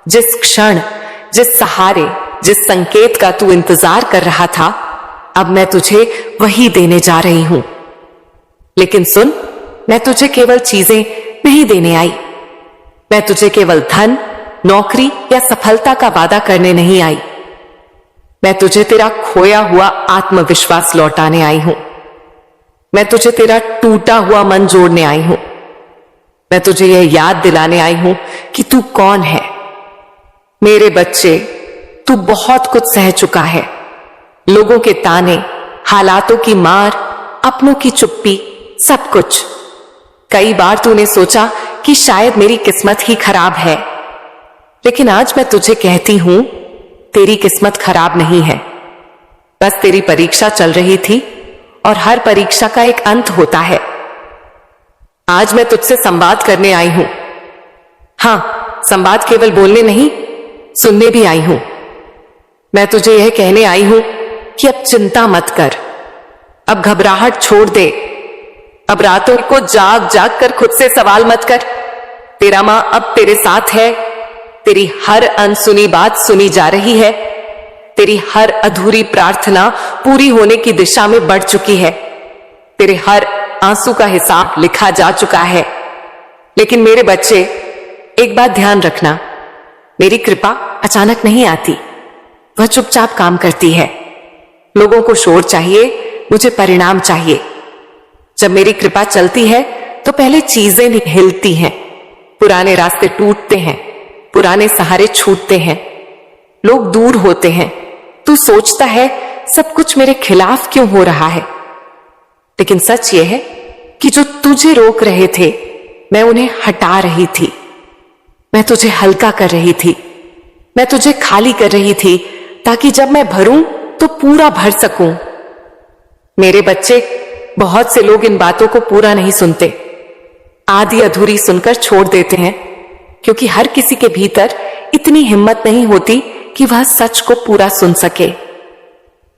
जिस क्षण, जिस सहारे, जिस संकेत का तू इंतजार कर रहा था, अब मैं तुझे वही देने जा रही हूं। लेकिन सुन, मैं तुझे केवल चीजें नहीं देने आई। मैं तुझे केवल धन, नौकरी या सफलता का वादा करने नहीं आई। मैं तुझे तेरा खोया हुआ आत्मविश्वास लौटाने आई हूं। मैं तुझे तेरा टूटा हुआ मन जोड़ने आई हूं। मैं तुझे यह याद दिलाने आई हूं कि तू कौन है। मेरे बच्चे, तू बहुत कुछ सह चुका है। लोगों के ताने, हालातों की मार, अपनों की चुप्पी, सब कुछ। कई बार तूने सोचा कि शायद मेरी किस्मत ही खराब है, लेकिन आज मैं तुझे कहती हूं, तेरी किस्मत खराब नहीं है। बस तेरी परीक्षा चल रही थी और हर परीक्षा का एक अंत होता है। आज मैं तुझसे संवाद करने आई हूं। हां, संवाद केवल बोलने नहीं, सुनने भी आई हूं। मैं तुझे यह कहने आई हूं कि अब चिंता मत कर, अब घबराहट छोड़ दे, अब रातों को जाग जाग कर खुद से सवाल मत कर। तेरा मां अब तेरे साथ है। तेरी हर अनसुनी बात सुनी जा रही है। तेरी हर अधूरी प्रार्थना पूरी होने की दिशा में बढ़ चुकी है। तेरे हर आंसू का हिसाब लिखा जा चुका है। लेकिन मेरे बच्चे, एक बात ध्यान रखना, मेरी कृपा अचानक नहीं आती, वह चुपचाप काम करती है। लोगों को शोर चाहिए, मुझे परिणाम चाहिए। जब मेरी कृपा चलती है तो पहले चीजें हिलती हैं, पुराने रास्ते टूटते हैं, पुराने सहारे छूटते हैं, लोग दूर होते हैं। तू सोचता है सब कुछ मेरे खिलाफ क्यों हो रहा है, लेकिन सच यह है कि जो तुझे रोक रहे थे, मैं उन्हें हटा रही थी। मैं तुझे हल्का कर रही थी, मैं तुझे खाली कर रही थी, ताकि जब मैं भरूं तो पूरा भर सकूं। मेरे बच्चे, बहुत से लोग इन बातों को पूरा नहीं सुनते, आधी अधूरी सुनकर छोड़ देते हैं, क्योंकि हर किसी के भीतर इतनी हिम्मत नहीं होती कि वह सच को पूरा सुन सके।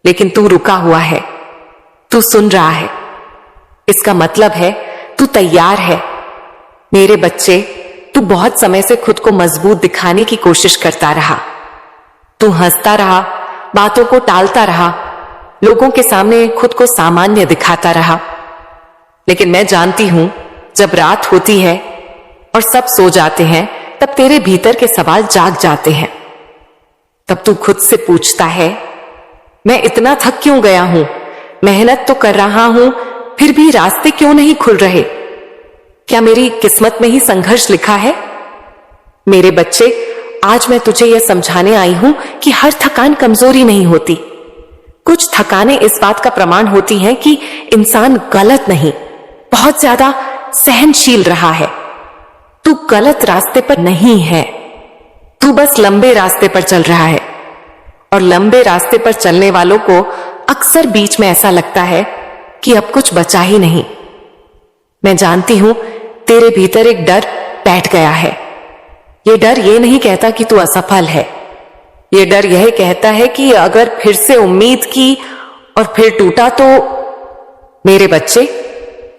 लेकिन तू रुका हुआ है, तू सुन रहा है, इसका मतलब है तू तैयार है। मेरे बच्चे, तू बहुत समय से खुद को मजबूत दिखाने की कोशिश करता रहा। तू हंसता रहा, बातों को टालता रहा, लोगों के सामने खुद को सामान्य दिखाता रहा। लेकिन मैं जानती हूं, जब रात होती है और सब सो जाते हैं, तब तेरे भीतर के सवाल जाग जाते हैं। तब तू खुद से पूछता है, मैं इतना थक क्यों गया हूं? मेहनत तो कर रहा हूं, फिर भी रास्ते क्यों नहीं खुल रहे? क्या मेरी किस्मत में ही संघर्ष लिखा है? मेरे बच्चे, आज मैं तुझे यह समझाने आई हूं कि हर थकान कमजोरी नहीं होती। कुछ थकानें इस बात का प्रमाण होती हैं कि इंसान गलत नहीं, बहुत ज्यादा सहनशील रहा है। तू गलत रास्ते पर नहीं है, तू बस लंबे रास्ते पर चल रहा है। और लंबे रास्ते पर चलने वालों को अक्सर बीच में ऐसा लगता है कि अब कुछ बचा ही नहीं। मैं जानती हूं तेरे भीतर एक डर बैठ गया है। ये डर ये नहीं कहता कि तू असफल है। ये डर यह कहता है कि अगर फिर से उम्मीद की और फिर टूटा तो। मेरे बच्चे,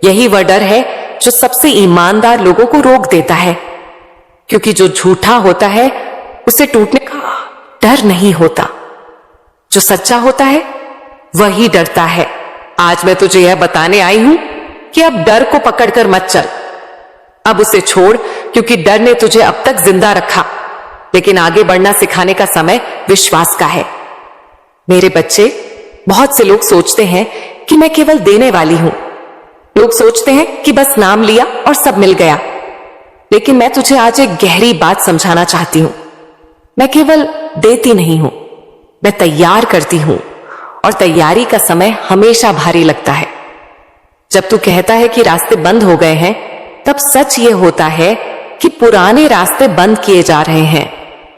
यही वह डर है जो सबसे ईमानदार लोगों को रोक देता है, क्योंकि जो झूठा होता है उसे टूटने का डर नहीं होता। जो सच्चा होता है वही डरता है। आज मैं तुझे यह बताने आई हूं कि अब डर को पकड़कर मत चल। अब उसे छोड़, क्योंकि डर ने तुझे अब तक जिंदा रखा, लेकिन आगे बढ़ना सिखाने का समय विश्वास का है। मेरे बच्चे, बहुत से लोग सोचते हैं कि मैं केवल देने वाली हूं। लोग सोचते हैं कि बस नाम लिया और सब मिल गया, लेकिन मैं तुझे आज एक गहरी बात समझाना चाहती हूं। मैं केवल देती नहीं हूं, मैं तैयार करती हूं, और तैयारी का समय हमेशा भारी लगता है। जब तू कहता है कि रास्ते बंद हो गए हैं, तब सच ये होता है कि पुराने रास्ते बंद किए जा रहे हैं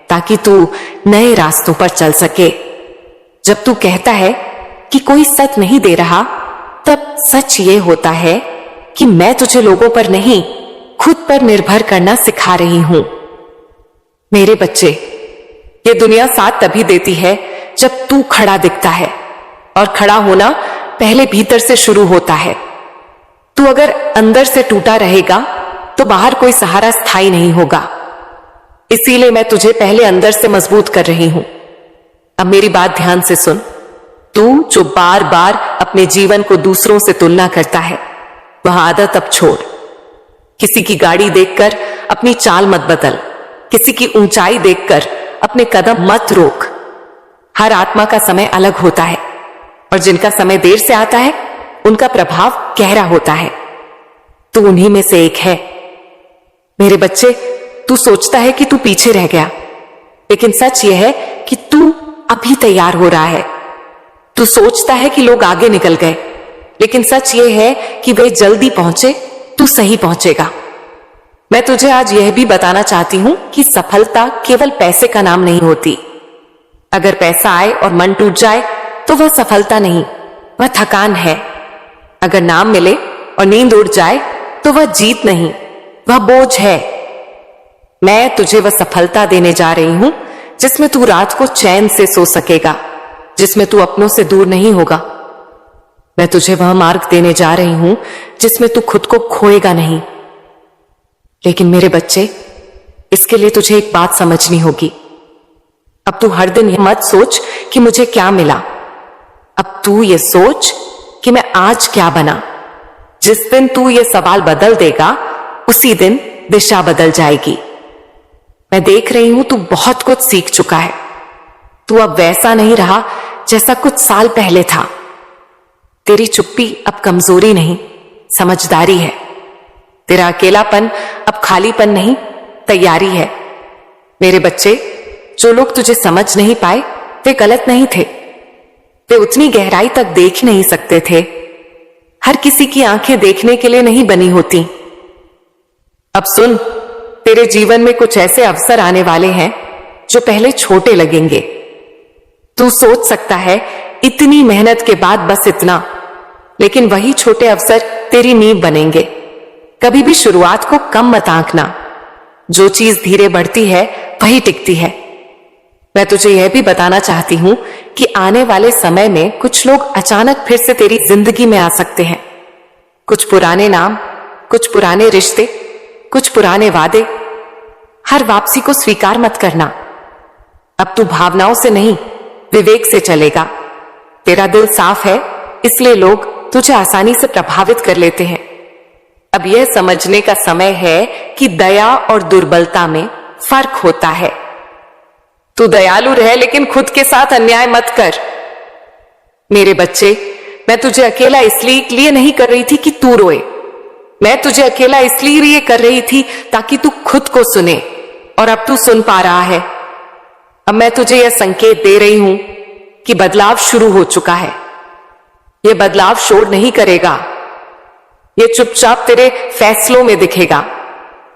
ताकि तू नए रास्तों पर चल सके। जब तू कहता है कि कोई सच नहीं दे रहा, तब सच ये होता है कि मैं तुझे लोगों पर नहीं, खुद पर निर्भर करना सिखा रही हूं। मेरे बच्चे, ये दुनिया साथ तभी देती है जब तू खड़ा दिखता है, और खड़ा होना पहले भीतर से शुरू होता है। तू अगर अंदर से टूटा रहेगा तो बाहर कोई सहारा स्थायी नहीं होगा। इसीलिए मैं तुझे पहले अंदर से मजबूत कर रही हूं। अब मेरी बात ध्यान से सुन। तू जो बार बार अपने जीवन को दूसरों से तुलना करता है, वह आदत अब छोड़। किसी की गाड़ी देखकर अपनी चाल मत बदल, किसी की ऊंचाई देखकर अपने कदम मत रोक। हर आत्मा का समय अलग होता है, और जिनका समय देर से आता है उनका प्रभाव गहरा होता है। तू उन्हीं में से एक है। मेरे बच्चे, तू सोचता है कि तू पीछे रह गया, लेकिन सच यह है कि तू अभी तैयार हो रहा है। तू सोचता है कि लोग आगे निकल गए, लेकिन सच यह है कि वे जल्दी पहुंचे, तू सही पहुंचेगा। मैं तुझे आज यह भी बताना चाहती हूं कि सफलता केवल पैसे का नाम नहीं होती। अगर पैसा आए और मन टूट जाए तो वह सफलता नहीं, वह थकान है। अगर नाम मिले और नींद उड़ जाए तो वह जीत नहीं, वह बोझ है। मैं तुझे वह सफलता देने जा रही हूं जिसमें तू रात को चैन से सो सकेगा, जिसमें तू अपनों से दूर नहीं होगा। मैं तुझे वह मार्ग देने जा रही हूं जिसमें तू खुद को खोएगा नहीं। लेकिन मेरे बच्चे, इसके लिए तुझे एक बात समझनी होगी। अब तू हर दिन यह मत सोच कि मुझे क्या मिला। अब तू ये सोच कि मैं आज क्या बना। जिस दिन तू ये सवाल बदल देगा, उसी दिन दिशा बदल जाएगी। मैं देख रही हूं तू बहुत कुछ सीख चुका है। तू अब वैसा नहीं रहा जैसा कुछ साल पहले था। तेरी चुप्पी अब कमजोरी नहीं, समझदारी है। तेरा अकेलापन अब खालीपन नहीं, तैयारी है। मेरे बच्चे, जो लोग तुझे समझ नहीं पाए वे गलत नहीं थे। वे उतनी गहराई तक देख नहीं सकते थे। हर किसी की आंखें देखने के लिए नहीं बनी होती। अब सुन, तेरे जीवन में कुछ ऐसे अवसर आने वाले हैं जो पहले छोटे लगेंगे। तू सोच सकता है इतनी मेहनत के बाद बस इतना, लेकिन वही छोटे अवसर तेरी नींव बनेंगे। कभी भी शुरुआत को कम मत आंकना। जो चीज धीरे बढ़ती है वही टिकती है। मैं तुझे यह भी बताना चाहती हूं कि आने वाले समय में कुछ लोग अचानक फिर से तेरी जिंदगी में आ सकते हैं। कुछ पुराने नाम, कुछ पुराने रिश्ते, कुछ पुराने वादे। हर वापसी को स्वीकार मत करना। अब तू भावनाओं से नहीं, विवेक से चलेगा। तेरा दिल साफ है, इसलिए लोग तुझे आसानी से प्रभावित कर लेते हैं। अब यह समझने का समय है कि दया और दुर्बलता में फर्क होता है। तू दयालु रह, लेकिन खुद के साथ अन्याय मत कर। मेरे बच्चे, मैं तुझे अकेला इसलिए नहीं कर रही थी कि तू रोए। मैं तुझे अकेला इसलिए कर रही थी ताकि तू खुद को सुने, और अब तू सुन पा रहा है। अब मैं तुझे यह संकेत दे रही हूं कि बदलाव शुरू हो चुका है। यह बदलाव शोर नहीं करेगा। यह चुपचाप तेरे फैसलों में दिखेगा,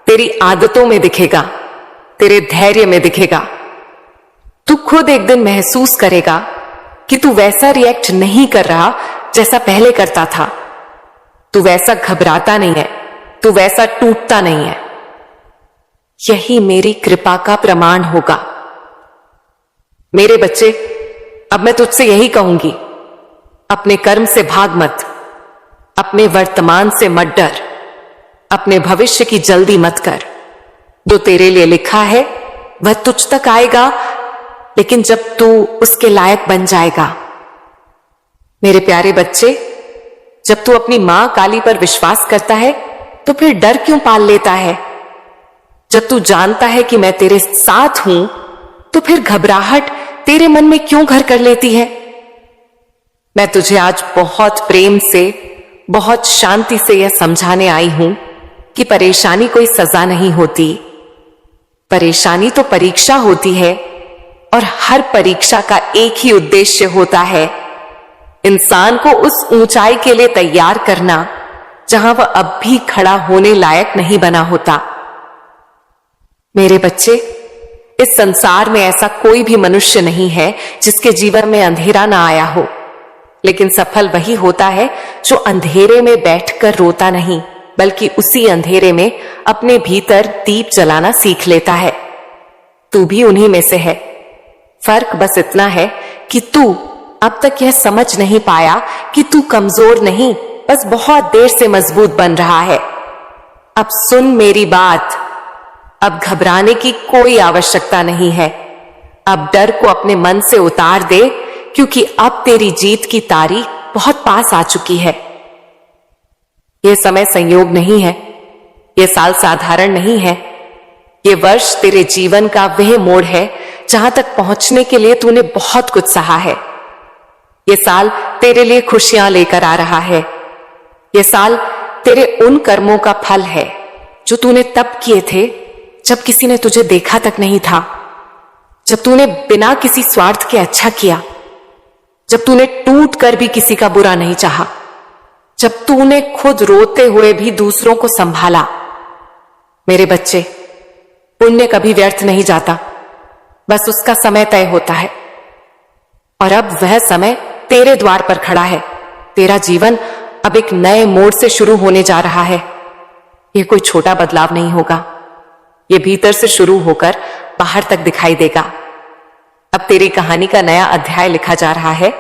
तेरी आदतों में दिखेगा, तेरे धैर्य में दिखेगा। तू खुद एक दिन महसूस करेगा कि तू वैसा रिएक्ट नहीं कर रहा जैसा पहले करता था। तू वैसा घबराता नहीं है, तू वैसा टूटता नहीं है। यही मेरी कृपा का प्रमाण होगा। मेरे बच्चे, अब मैं तुझसे यही कहूंगी, अपने कर्म से भाग मत, अपने वर्तमान से मत डर, अपने भविष्य की जल्दी मत कर। जो तेरे लिए लिखा है वह तुझ तक आएगा, लेकिन जब तू उसके लायक बन जाएगा। मेरे प्यारे बच्चे, जब तू अपनी मां काली पर विश्वास करता है तो फिर डर क्यों पाल लेता है? जब तू जानता है कि मैं तेरे साथ हूं तो फिर घबराहट तेरे मन में क्यों घर कर लेती है? मैं तुझे आज बहुत प्रेम से, बहुत शांति से यह समझाने आई हूं कि परेशानी कोई सजा नहीं होती। परेशानी तो परीक्षा होती है, और हर परीक्षा का एक ही उद्देश्य होता है, इंसान को उस ऊंचाई के लिए तैयार करना जहां वह अब भी खड़ा होने लायक नहीं बना होता। मेरे बच्चे, इस संसार में ऐसा कोई भी मनुष्य नहीं है जिसके जीवन में अंधेरा ना आया हो, लेकिन सफल वही होता है जो अंधेरे में बैठकर रोता नहीं, बल्कि उसी अंधेरे में अपने भीतर दीप जलाना सीख लेता है। तू भी उन्हीं में से है। फर्क बस इतना है कि तू अब तक यह समझ नहीं पाया कि तू कमजोर नहीं, बस बहुत देर से मजबूत बन रहा है। अब सुन मेरी बात, अब घबराने की कोई आवश्यकता नहीं है। अब डर को अपने मन से उतार दे, क्योंकि अब तेरी जीत की तारीख बहुत पास आ चुकी है। यह समय संयोग नहीं है, यह साल साधारण नहीं है, यह वर्ष तेरे जीवन का वह मोड़ है जहां तक पहुंचने के लिए तूने बहुत कुछ सहा है। यह साल तेरे लिए खुशियां लेकर आ रहा है। यह साल तेरे उन कर्मों का फल है जो तूने तब किए थे जब किसी ने तुझे देखा तक नहीं था, जब तूने बिना किसी स्वार्थ के अच्छा किया, जब तूने टूट कर भी किसी का बुरा नहीं चाहा, जब तूने खुद रोते हुए भी दूसरों को संभाला। मेरे बच्चे, पुण्य कभी व्यर्थ नहीं जाता, बस उसका समय तय होता है, और अब वह समय तेरे द्वार पर खड़ा है। तेरा जीवन अब एक नए मोड़ से शुरू होने जा रहा है। यह कोई छोटा बदलाव नहीं होगा, यह भीतर से शुरू होकर बाहर तक दिखाई देगा। अब तेरी कहानी का नया अध्याय लिखा जा रहा है,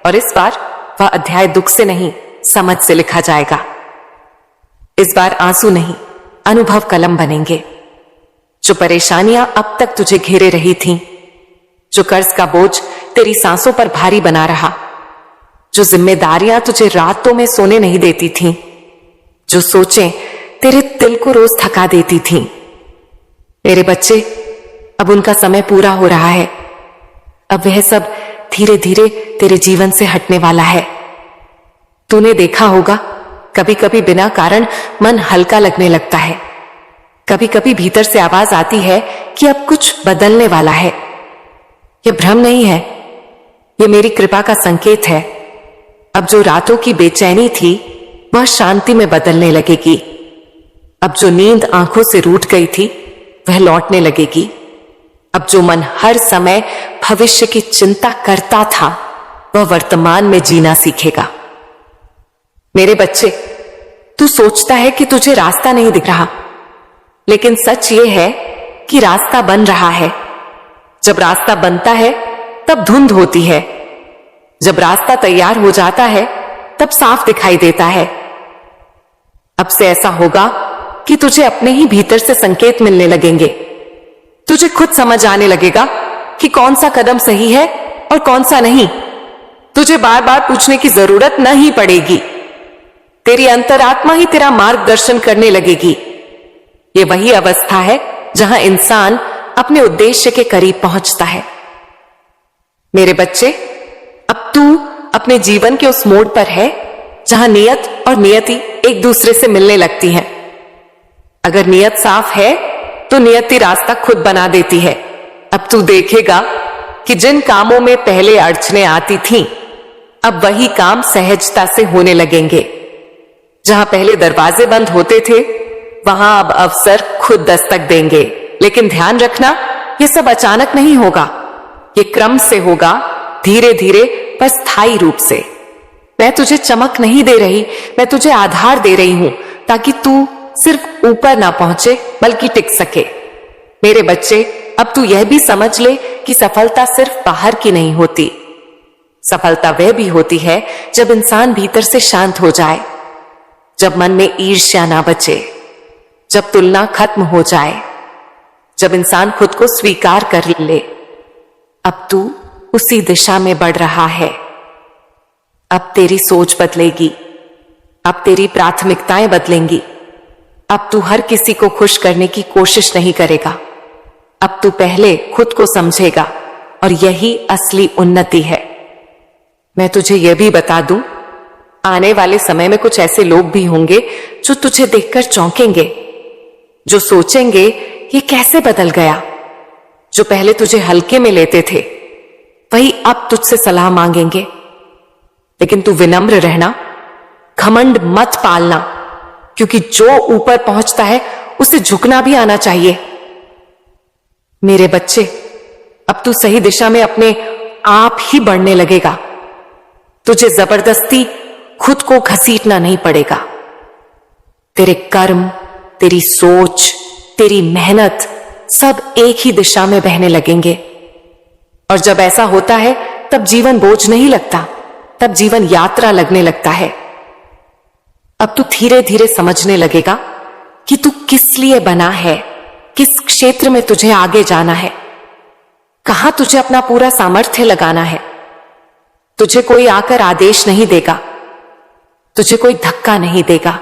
और इस बार वह अध्याय दुख से नहीं, समझ से लिखा जाएगा। इस बार आंसू नहीं, अनुभव कलम बनेंगे। जो परेशानियां अब तक तुझे घेरे रही थीं, जो कर्ज का बोझ तेरी सांसों पर भारी बना रहा, जो जिम्मेदारियां तुझे रातों में सोने नहीं देती थीं, जो सोचें तेरे दिल को रोज थका देती थीं, मेरे बच्चे, अब उनका समय पूरा हो रहा है। अब वह सब धीरे धीरे तेरे जीवन से हटने वाला है। तूने देखा होगा, कभी कभी बिना कारण मन हल्का लगने लगता है। कभी कभी भीतर से आवाज आती है कि अब कुछ बदलने वाला है। यह भ्रम नहीं है, यह मेरी कृपा का संकेत है। अब जो रातों की बेचैनी थी वह शांति में बदलने लगेगी। अब जो नींद आंखों से रूठ गई थी वह लौटने लगेगी। अब जो मन हर समय भविष्य की चिंता करता था वह वर्तमान में जीना सीखेगा। मेरे बच्चे, तू सोचता है कि तुझे रास्ता नहीं दिख रहा, लेकिन सच यह है कि रास्ता बन रहा है। जब रास्ता बनता है तब धुंध होती है, जब रास्ता तैयार हो जाता है तब साफ दिखाई देता है। अब से ऐसा होगा कि तुझे अपने ही भीतर से संकेत मिलने लगेंगे। तुझे खुद समझ आने लगेगा कि कौन सा कदम सही है और कौन सा नहीं। तुझे बार बार पूछने की जरूरत नहीं पड़ेगी। तेरी अंतरात्मा ही तेरा मार्गदर्शन करने लगेगी। यह वही अवस्था है जहां इंसान अपने उद्देश्य के करीब पहुंचता है। मेरे बच्चे, अब तू अपने जीवन के उस मोड़ पर है जहां नियत और नियति एक दूसरे से मिलने लगती हैं। अगर नियत साफ है तो नियति रास्ता खुद बना देती है। अब तू देखेगा कि जिन कामों में पहले अड़चने आती थीं, अब वही काम सहजता से होने लगेंगे। जहां पहले दरवाजे बंद होते थे वहां अब अवसर खुद दस्तक देंगे। लेकिन ध्यान रखना, यह सब अचानक नहीं होगा, ये क्रम से होगा, धीरे धीरे पर स्थायी रूप से। मैं तुझे चमक नहीं दे रही, मैं तुझे आधार दे रही हूं ताकि तू सिर्फ ऊपर ना पहुंचे बल्कि टिक सके। मेरे बच्चे, अब तू यह भी समझ ले कि सफलता सिर्फ बाहर की नहीं होती। सफलता वह भी होती है जब इंसान भीतर से शांत हो जाए, जब मन में ईर्ष्या ना बचे, जब तुलना खत्म हो जाए, जब इंसान खुद को स्वीकार कर ले। अब तू उसी दिशा में बढ़ रहा है। अब तेरी सोच बदलेगी, अब तेरी प्राथमिकताएं बदलेंगी। अब तू हर किसी को खुश करने की कोशिश नहीं करेगा। अब तू पहले खुद को समझेगा और यही असली उन्नति है। मैं तुझे यह भी बता दूं, आने वाले समय में कुछ ऐसे लोग भी होंगे जो तुझे देखकर चौंकेंगे, जो सोचेंगे ये कैसे बदल गया। जो पहले तुझे हल्के में लेते थे वही अब तुझसे सलाह मांगेंगे। लेकिन तू विनम्र रहना, घमंड मत पालना, क्योंकि जो ऊपर पहुंचता है उसे झुकना भी आना चाहिए। मेरे बच्चे, अब तू सही दिशा में अपने आप ही बढ़ने लगेगा। तुझे जबरदस्ती खुद को घसीटना नहीं पड़ेगा। तेरे कर्म, तेरी सोच, तेरी मेहनत सब एक ही दिशा में बहने लगेंगे। और जब ऐसा होता है तब जीवन बोझ नहीं लगता, तब जीवन यात्रा लगने लगता है। अब तू धीरे धीरे समझने लगेगा कि तू किस लिए बना है, किस क्षेत्र में तुझे आगे जाना है, कहां तुझे अपना पूरा सामर्थ्य लगाना है। तुझे कोई आकर आदेश नहीं देगा, तुझे कोई धक्का नहीं देगा,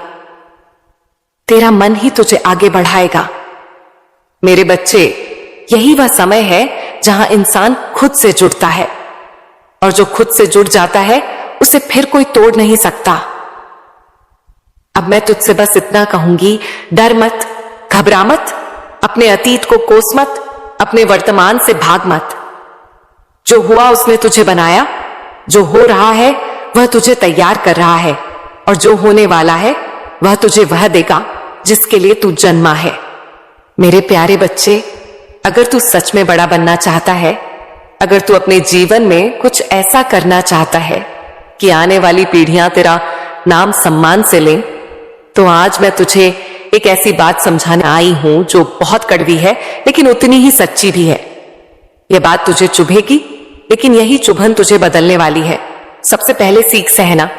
तेरा मन ही तुझे आगे बढ़ाएगा। मेरे बच्चे, यही वह समय है जहां इंसान खुद से जुड़ता है, और जो खुद से जुड़ जाता है उसे फिर कोई तोड़ नहीं सकता। अब मैं तुझसे बस इतना कहूंगी, डर मत, घबरा मत, अपने अतीत को कोस मत, अपने वर्तमान से भाग मत। जो हुआ उसने तुझे बनाया, जो हो रहा है वह तुझे तैयार कर रहा है, और जो होने वाला है वह तुझे वह देगा जिसके लिए तू जन्मा है। मेरे प्यारे बच्चे, अगर तू सच में बड़ा बनना चाहता है, अगर तू अपने जीवन में कुछ ऐसा करना चाहता है कि आने वाली पीढ़ियां तेरा नाम सम्मान से लें, तो आज मैं तुझे एक ऐसी बात समझाने आई हूं जो बहुत कड़वी है लेकिन उतनी ही सच्ची भी है। यह बात तुझे चुभेगी, लेकिन यही चुभन तुझे बदलने वाली है। सबसे पहले सीख सहना।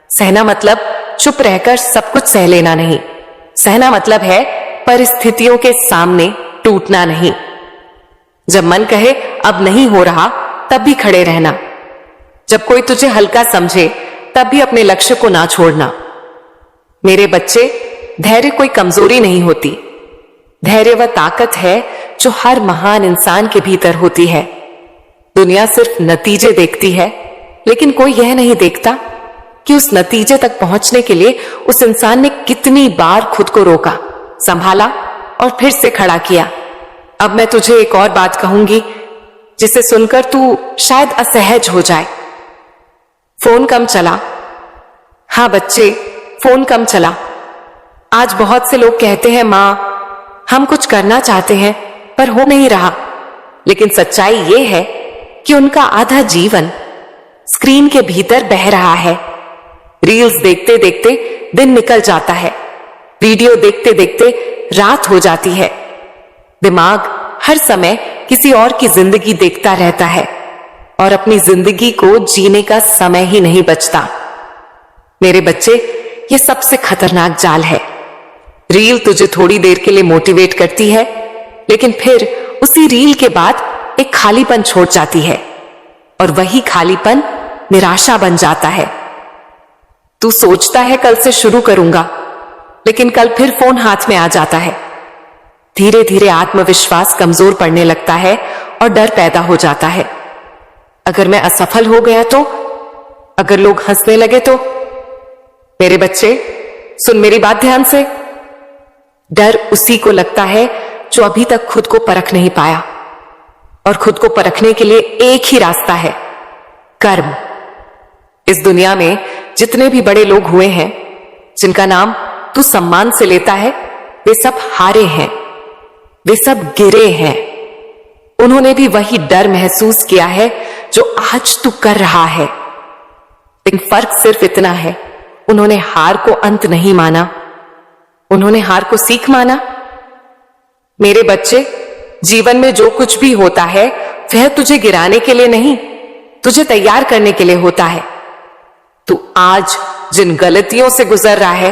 सहना मतलब चुप रहकर सब कुछ सह लेना नहीं। सहना मतलब है परिस्थितियों के सामने टूटना नहीं। जब मन कहे अब नहीं हो रहा, तब भी खड़े रहना। जब कोई तुझे हल्का समझे, तब भी अपने लक्ष्य को ना छोड़ना। मेरे बच्चे, धैर्य कोई कमजोरी नहीं होती। धैर्य वह ताकत है जो हर महान इंसान के भीतर होती है। दुनिया सिर्फ नतीजे देखती है, लेकिन कोई यह नहीं देखता कि उस नतीजे तक पहुंचने के लिए उस इंसान ने कितनी बार खुद को रोका, संभाला और फिर से खड़ा किया। अब मैं तुझे एक और बात कहूंगी जिसे सुनकर तू शायद असहज हो जाए। फोन कम चला। हाँ बच्चे, फोन कम चला। आज बहुत से लोग कहते हैं, मां, हम कुछ करना चाहते हैं पर हो नहीं रहा। लेकिन सच्चाई यह है कि उनका आधा जीवन स्क्रीन के भीतर बह रहा है। रील्स देखते देखते दिन निकल जाता है, वीडियो देखते देखते रात हो जाती है। दिमाग हर समय किसी और की जिंदगी देखता रहता है और अपनी जिंदगी को जीने का समय ही नहीं बचता। मेरे बच्चे, यह सबसे खतरनाक जाल है। रील तुझे थोड़ी देर के लिए मोटिवेट करती है, लेकिन फिर उसी रील के बाद एक खालीपन छोड़ जाती है, और वही खालीपन निराशा बन जाता है। तू सोचता है कल से शुरू करूंगा, लेकिन कल फिर फोन हाथ में आ जाता है। धीरे धीरे आत्मविश्वास कमजोर पड़ने लगता है और डर पैदा हो जाता है। अगर मैं असफल हो गया तो, अगर लोग हंसने लगे तो। मेरे बच्चे, सुन मेरी बात ध्यान से। डर उसी को लगता है जो अभी तक खुद को परख नहीं पाया, और खुद को परखने के लिए एक ही रास्ता है, कर्म। इस दुनिया में जितने भी बड़े लोग हुए हैं, जिनका नाम तू सम्मान से लेता है, वे सब हारे हैं, वे सब गिरे हैं। उन्होंने भी वही डर महसूस किया है जो आज तू कर रहा है। लेकिन फर्क सिर्फ इतना है, उन्होंने हार को अंत नहीं माना, उन्होंने हार को सीख माना। मेरे बच्चे, जीवन में जो कुछ भी होता है वह तुझे गिराने के लिए नहीं, तुझे तैयार करने के लिए होता है। तू आज जिन गलतियों से गुजर रहा है,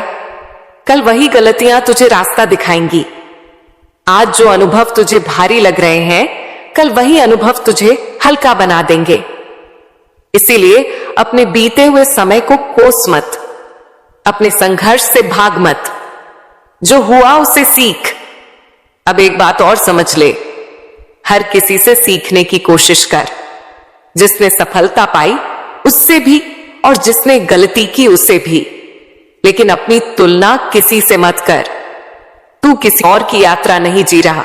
कल वही गलतियां तुझे रास्ता दिखाएंगी। आज जो अनुभव तुझे भारी लग रहे हैं, कल वही अनुभव तुझे हल्का बना देंगे। इसीलिए अपने बीते हुए समय को कोस मत, अपने संघर्ष से भाग मत, जो हुआ उसे सीख। अब एक बात और समझ ले, हर किसी से सीखने की कोशिश कर, जिसने सफलता पाई उससे भी और जिसने गलती की उससे भी, लेकिन अपनी तुलना किसी से मत कर। तू किसी और की यात्रा नहीं जी रहा,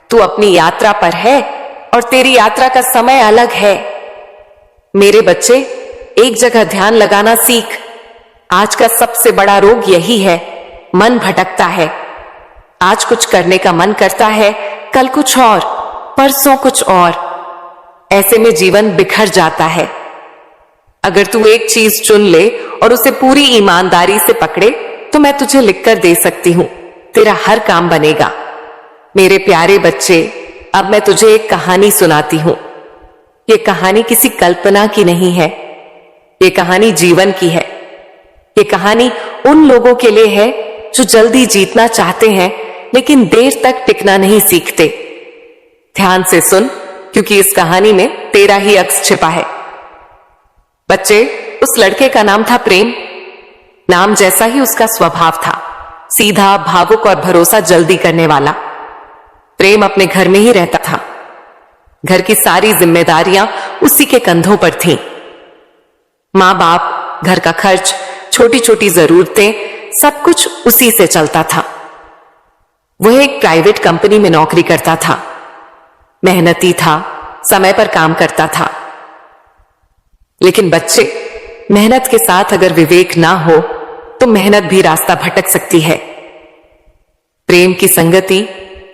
तू अपनी यात्रा पर है और तेरी यात्रा का समय अलग है। मेरे बच्चे, एक जगह ध्यान लगाना सीख। आज का सबसे बड़ा रोग यही है, मन भटकता है। आज कुछ करने का मन करता है, कल कुछ और, परसों कुछ और। ऐसे में जीवन बिखर जाता है। अगर तू एक चीज चुन ले और उसे पूरी ईमानदारी से पकड़े तो मैं तुझे लिखकर दे सकती हूं, तेरा हर काम बनेगा। मेरे प्यारे बच्चे, अब मैं तुझे एक कहानी सुनाती हूं। यह कहानी किसी कल्पना की नहीं है, यह कहानी जीवन की है। यह कहानी उन लोगों के लिए है जो जल्दी जीतना चाहते हैं लेकिन देर तक टिकना नहीं सीखते। ध्यान से सुन, क्योंकि इस कहानी में तेरा ही अक्स छिपा है। बच्चे, उस लड़के का नाम था प्रेम। नाम जैसा ही उसका स्वभाव था, सीधा, भावुक और भरोसा जल्दी करने वाला। प्रेम अपने घर में ही रहता था। घर की सारी जिम्मेदारियां उसी के कंधों पर थीं। मां बाप, घर का खर्च, छोटी छोटी जरूरतें, सब कुछ उसी से चलता था। वह एक प्राइवेट कंपनी में नौकरी करता था, मेहनती था, समय पर काम करता था। लेकिन बच्चे, मेहनत के साथ अगर विवेक ना हो तो मेहनत भी रास्ता भटक सकती है। प्रेम की संगति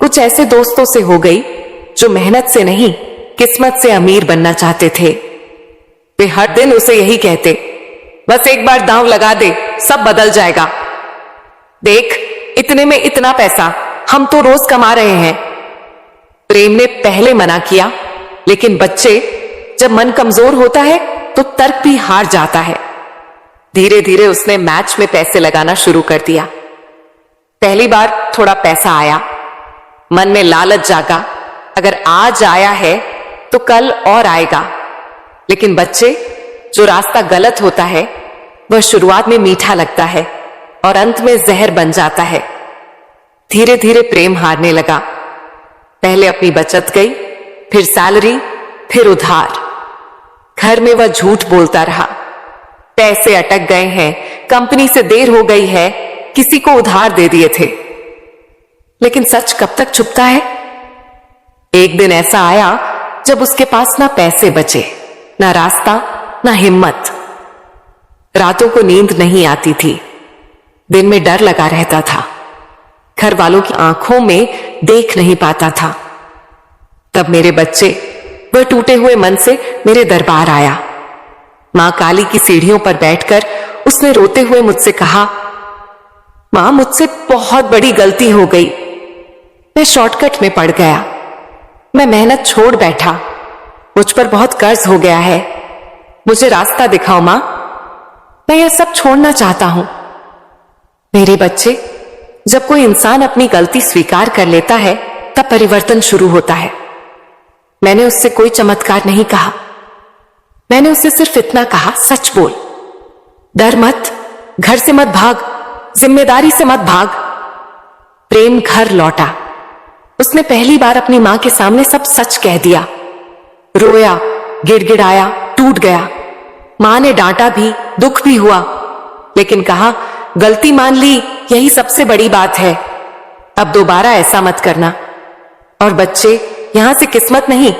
कुछ ऐसे दोस्तों से हो गई जो मेहनत से नहीं, किस्मत से अमीर बनना चाहते थे। वे हर दिन उसे यही कहते, बस एक बार दांव लगा दे, सब बदल जाएगा। देख, इतने में इतना पैसा, हम तो रोज कमा रहे हैं। प्रेम ने पहले मना किया, लेकिन बच्चे, जब मन कमजोर होता है तो तर्क भी हार जाता है। धीरे धीरे उसने मैच में पैसे लगाना शुरू कर दिया। पहली बार थोड़ा पैसा आया, मन में लालच जागा, अगर आज आया है तो कल और आएगा। लेकिन बच्चे, जो रास्ता गलत होता है वह शुरुआत में मीठा लगता है और अंत में जहर बन जाता है। धीरे धीरे प्रेम हारने लगा। पहले अपनी बचत गई, फिर सैलरी, फिर उधार। घर में वह झूठ बोलता रहा, पैसे अटक गए हैं, कंपनी से देर हो गई है, किसी को उधार दे दिए थे। लेकिन सच कब तक छुपता है? एक दिन ऐसा आया जब उसके पास ना पैसे बचे, ना रास्ता, ना हिम्मत। रातों को नींद नहीं आती थी, दिन में डर लगा रहता था, घर वालों की आंखों में देख नहीं पाता था। तब मेरे बच्चे, वह टूटे हुए मन से मेरे दरबार आया। मां काली की सीढ़ियों पर बैठकर उसने रोते हुए मुझसे कहा, मां, मुझसे बहुत बड़ी गलती हो गई। मैं शॉर्टकट में पड़ गया, मैं मेहनत छोड़ बैठा, मुझ पर बहुत कर्ज हो गया है। मुझे रास्ता दिखाओ मां, मैं यह सब छोड़ना चाहता हूं। मेरे बच्चे, जब कोई इंसान अपनी गलती स्वीकार कर लेता है तब परिवर्तन शुरू होता है। मैंने उससे कोई चमत्कार नहीं कहा, मैंने उससे सिर्फ इतना कहा, सच बोल, डर मत, घर से मत भाग, जिम्मेदारी से मत भाग। प्रेम घर लौटा। उसने पहली बार अपनी मां के सामने सब सच कह दिया। रोया, गिड़गिड़ाया, टूट गया। मां ने डांटा भी, दुख भी हुआ, लेकिन कहा, गलती मान ली, यही सबसे बड़ी बात है, अब दोबारा ऐसा मत करना। और बच्चे, यहां से किस्मत नहीं,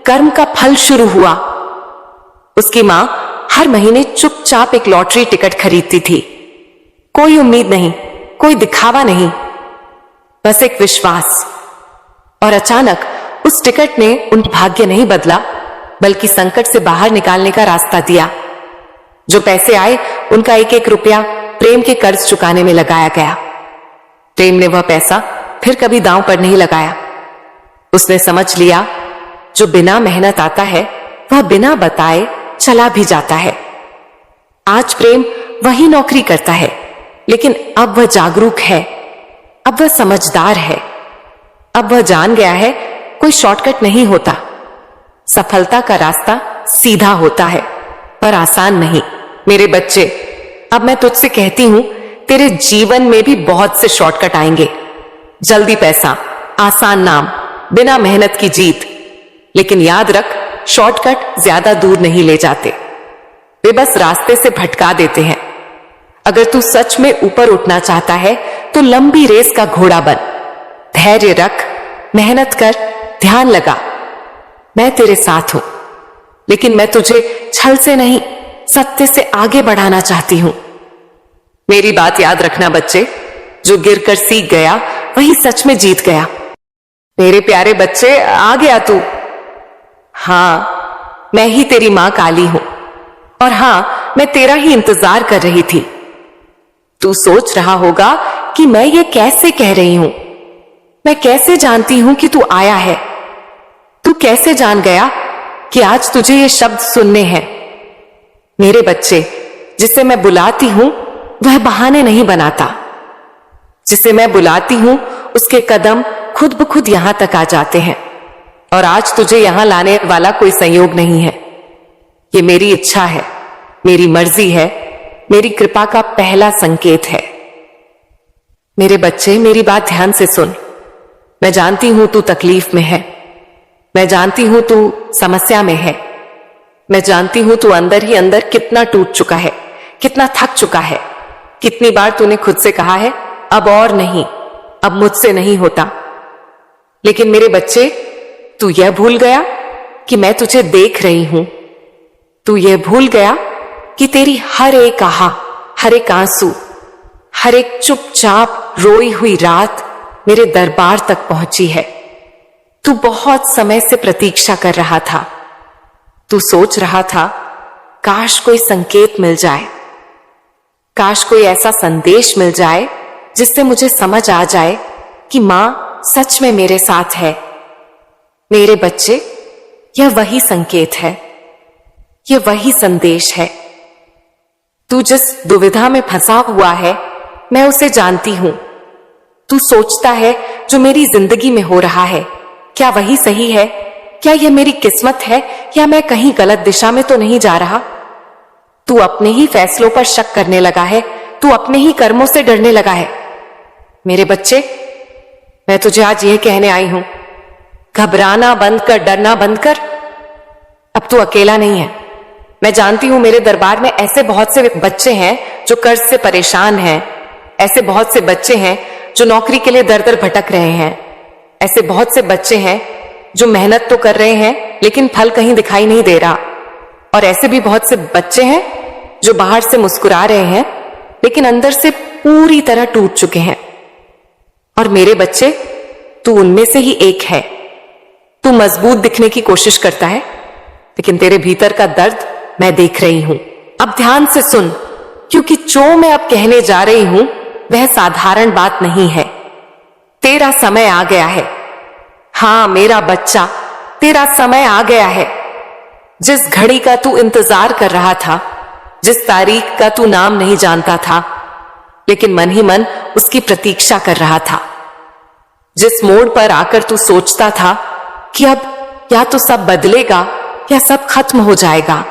कर्म का फल शुरू हुआ। उसकी मां हर महीने चुपचाप एक लॉटरी टिकट खरीदती थी। कोई उम्मीद नहीं, कोई दिखावा नहीं, बस एक विश्वास। और अचानक उस टिकट ने उनका भाग्य नहीं बदला, बल्कि संकट से बाहर निकालने का रास्ता दिया। जो पैसे आए उनका एक एक रुपया प्रेम के कर्ज चुकाने में लगाया गया। प्रेम ने वह पैसा फिर कभी दांव पर नहीं लगाया। उसने समझ लिया, जो बिना मेहनत आता है वह बिना बताए चला भी जाता है। आज प्रेम वही नौकरी करता है, लेकिन अब वह जागरूक है, अब वह समझदार है, अब वह जान गया है कोई शॉर्टकट नहीं होता। सफलता का रास्ता सीधा होता है, पर आसान नहीं। मेरे बच्चे, अब मैं तुझसे कहती हूं, तेरे जीवन में भी बहुत से शॉर्टकट आएंगे। जल्दी पैसा, आसान नाम, बिना मेहनत की जीत। लेकिन याद रख, शॉर्टकट ज्यादा दूर नहीं ले जाते, वे बस रास्ते से भटका देते हैं। अगर तू सच में ऊपर उठना चाहता है तो लंबी रेस का घोड़ा बन। धैर्य रख, मेहनत कर, ध्यान लगा। मैं तेरे साथ हूं, लेकिन मैं तुझे छल से नहीं, सत्य से आगे बढ़ाना चाहती हूं। मेरी बात याद रखना बच्चे, जो गिरकर सीख गया वही सच में जीत गया। मेरे प्यारे बच्चे, आ गया तू। हाँ, मैं ही तेरी मां काली हूं, और हां, मैं तेरा ही इंतजार कर रही थी। तू सोच रहा होगा कि मैं ये कैसे कह रही हूं, मैं कैसे जानती हूं कि तू आया है। तू कैसे जान गया कि आज तुझे ये शब्द सुनने हैं। मेरे बच्चे, जिसे मैं बुलाती हूं वह बहाने नहीं बनाता। जिसे मैं बुलाती हूं उसके कदम खुद ब खुद यहां तक आ जाते हैं। और आज तुझे यहां लाने वाला कोई संयोग नहीं है। ये मेरी इच्छा है, मेरी मर्जी है, मेरी कृपा का पहला संकेत है। मेरे बच्चे, मेरी बात ध्यान से सुन। मैं जानती हूं तू तकलीफ में है, मैं जानती हूं तू समस्या में है, मैं जानती हूं तू अंदर ही अंदर कितना टूट चुका है, कितना थक चुका है। कितनी बार तूने खुद से कहा है, अब और नहीं, अब मुझसे नहीं होता। लेकिन मेरे बच्चे, तू यह भूल गया कि मैं तुझे देख रही हूं। तू यह भूल गया कि तेरी हर एक आहा, हर एक आंसू, हर एक चुपचाप रोई हुई रात मेरे दरबार तक पहुंची है। तू बहुत समय से प्रतीक्षा कर रहा था। तू सोच रहा था, काश कोई संकेत मिल जाए, काश कोई ऐसा संदेश मिल जाए जिससे मुझे समझ आ जाए कि मां सच में मेरे साथ है। मेरे बच्चे, यह वही संकेत है, यह वही संदेश है। तू जिस दुविधा में फंसा हुआ है, मैं उसे जानती हूं। तू सोचता है जो मेरी जिंदगी में हो रहा है, क्या वही सही है? क्या यह मेरी किस्मत है, या मैं कहीं गलत दिशा में तो नहीं जा रहा? तू अपने ही फैसलों पर शक करने लगा है, तू अपने ही कर्मों से डरने लगा है। मेरे बच्चे, मैं तुझे आज यह कहने आई हूं, घबराना बंद कर, डरना बंद कर। अब तू अकेला नहीं है। मैं जानती हूं मेरे दरबार में ऐसे बहुत से बच्चे हैं जो कर्ज से परेशान हैं, ऐसे बहुत से बच्चे हैं जो नौकरी के लिए दर दर भटक रहे हैं, ऐसे बहुत से बच्चे हैं जो मेहनत तो कर रहे हैं लेकिन फल कहीं दिखाई नहीं दे रहा, और ऐसे भी बहुत से बच्चे हैं जो बाहर से मुस्कुरा रहे हैं लेकिन अंदर से पूरी तरह टूट चुके हैं। और मेरे बच्चे, तू उनमें से ही एक है। तू मजबूत दिखने की कोशिश करता है, लेकिन तेरे भीतर का दर्द मैं देख रही हूं। अब ध्यान से सुन, क्योंकि जो मैं अब कहने जा रही हूं वह साधारण बात नहीं है। तेरा समय आ गया है। हां मेरा बच्चा, तेरा समय आ गया है। जिस घड़ी का तू इंतजार कर रहा था, जिस तारीख का तू नाम नहीं जानता था, लेकिन मन ही मन उसकी प्रतीक्षा कर रहा था, जिस मोड़ पर आकर तू सोचता था कि अब या तो सब बदलेगा या सब खत्म हो जाएगा,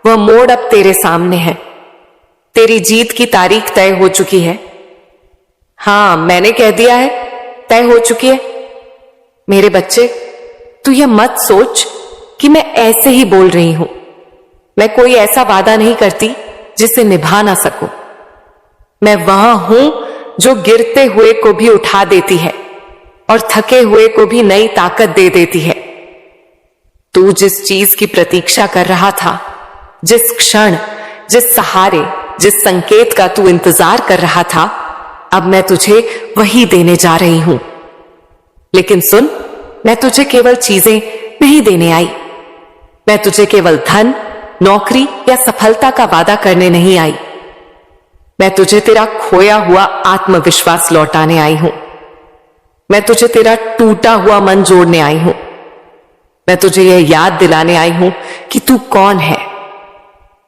वह मोड़ अब तेरे सामने है। तेरी जीत की तारीख तय हो चुकी है। हां, मैंने कह दिया है, तय हो चुकी है। मेरे बच्चे, तू यह मत सोच कि मैं ऐसे ही बोल रही हूं। मैं कोई ऐसा वादा नहीं करती जिसे निभा ना सकूं। मैं वह हूं जो गिरते हुए को भी उठा देती है और थके हुए को भी नई ताकत दे देती है। तू जिस चीज की प्रतीक्षा कर रहा था, जिस क्षण, जिस सहारे, जिस संकेत का तू इंतजार कर रहा था, अब मैं तुझे वही देने जा रही हूं। लेकिन सुन, मैं तुझे केवल चीजें नहीं देने आई। मैं तुझे केवल धन, नौकरी या सफलता का वादा करने नहीं आई। मैं तुझे तेरा खोया हुआ आत्मविश्वास लौटाने आई हूं। मैं तुझे तेरा टूटा हुआ मन जोड़ने आई हूं। मैं तुझे यह याद दिलाने आई हूं कि तू कौन है।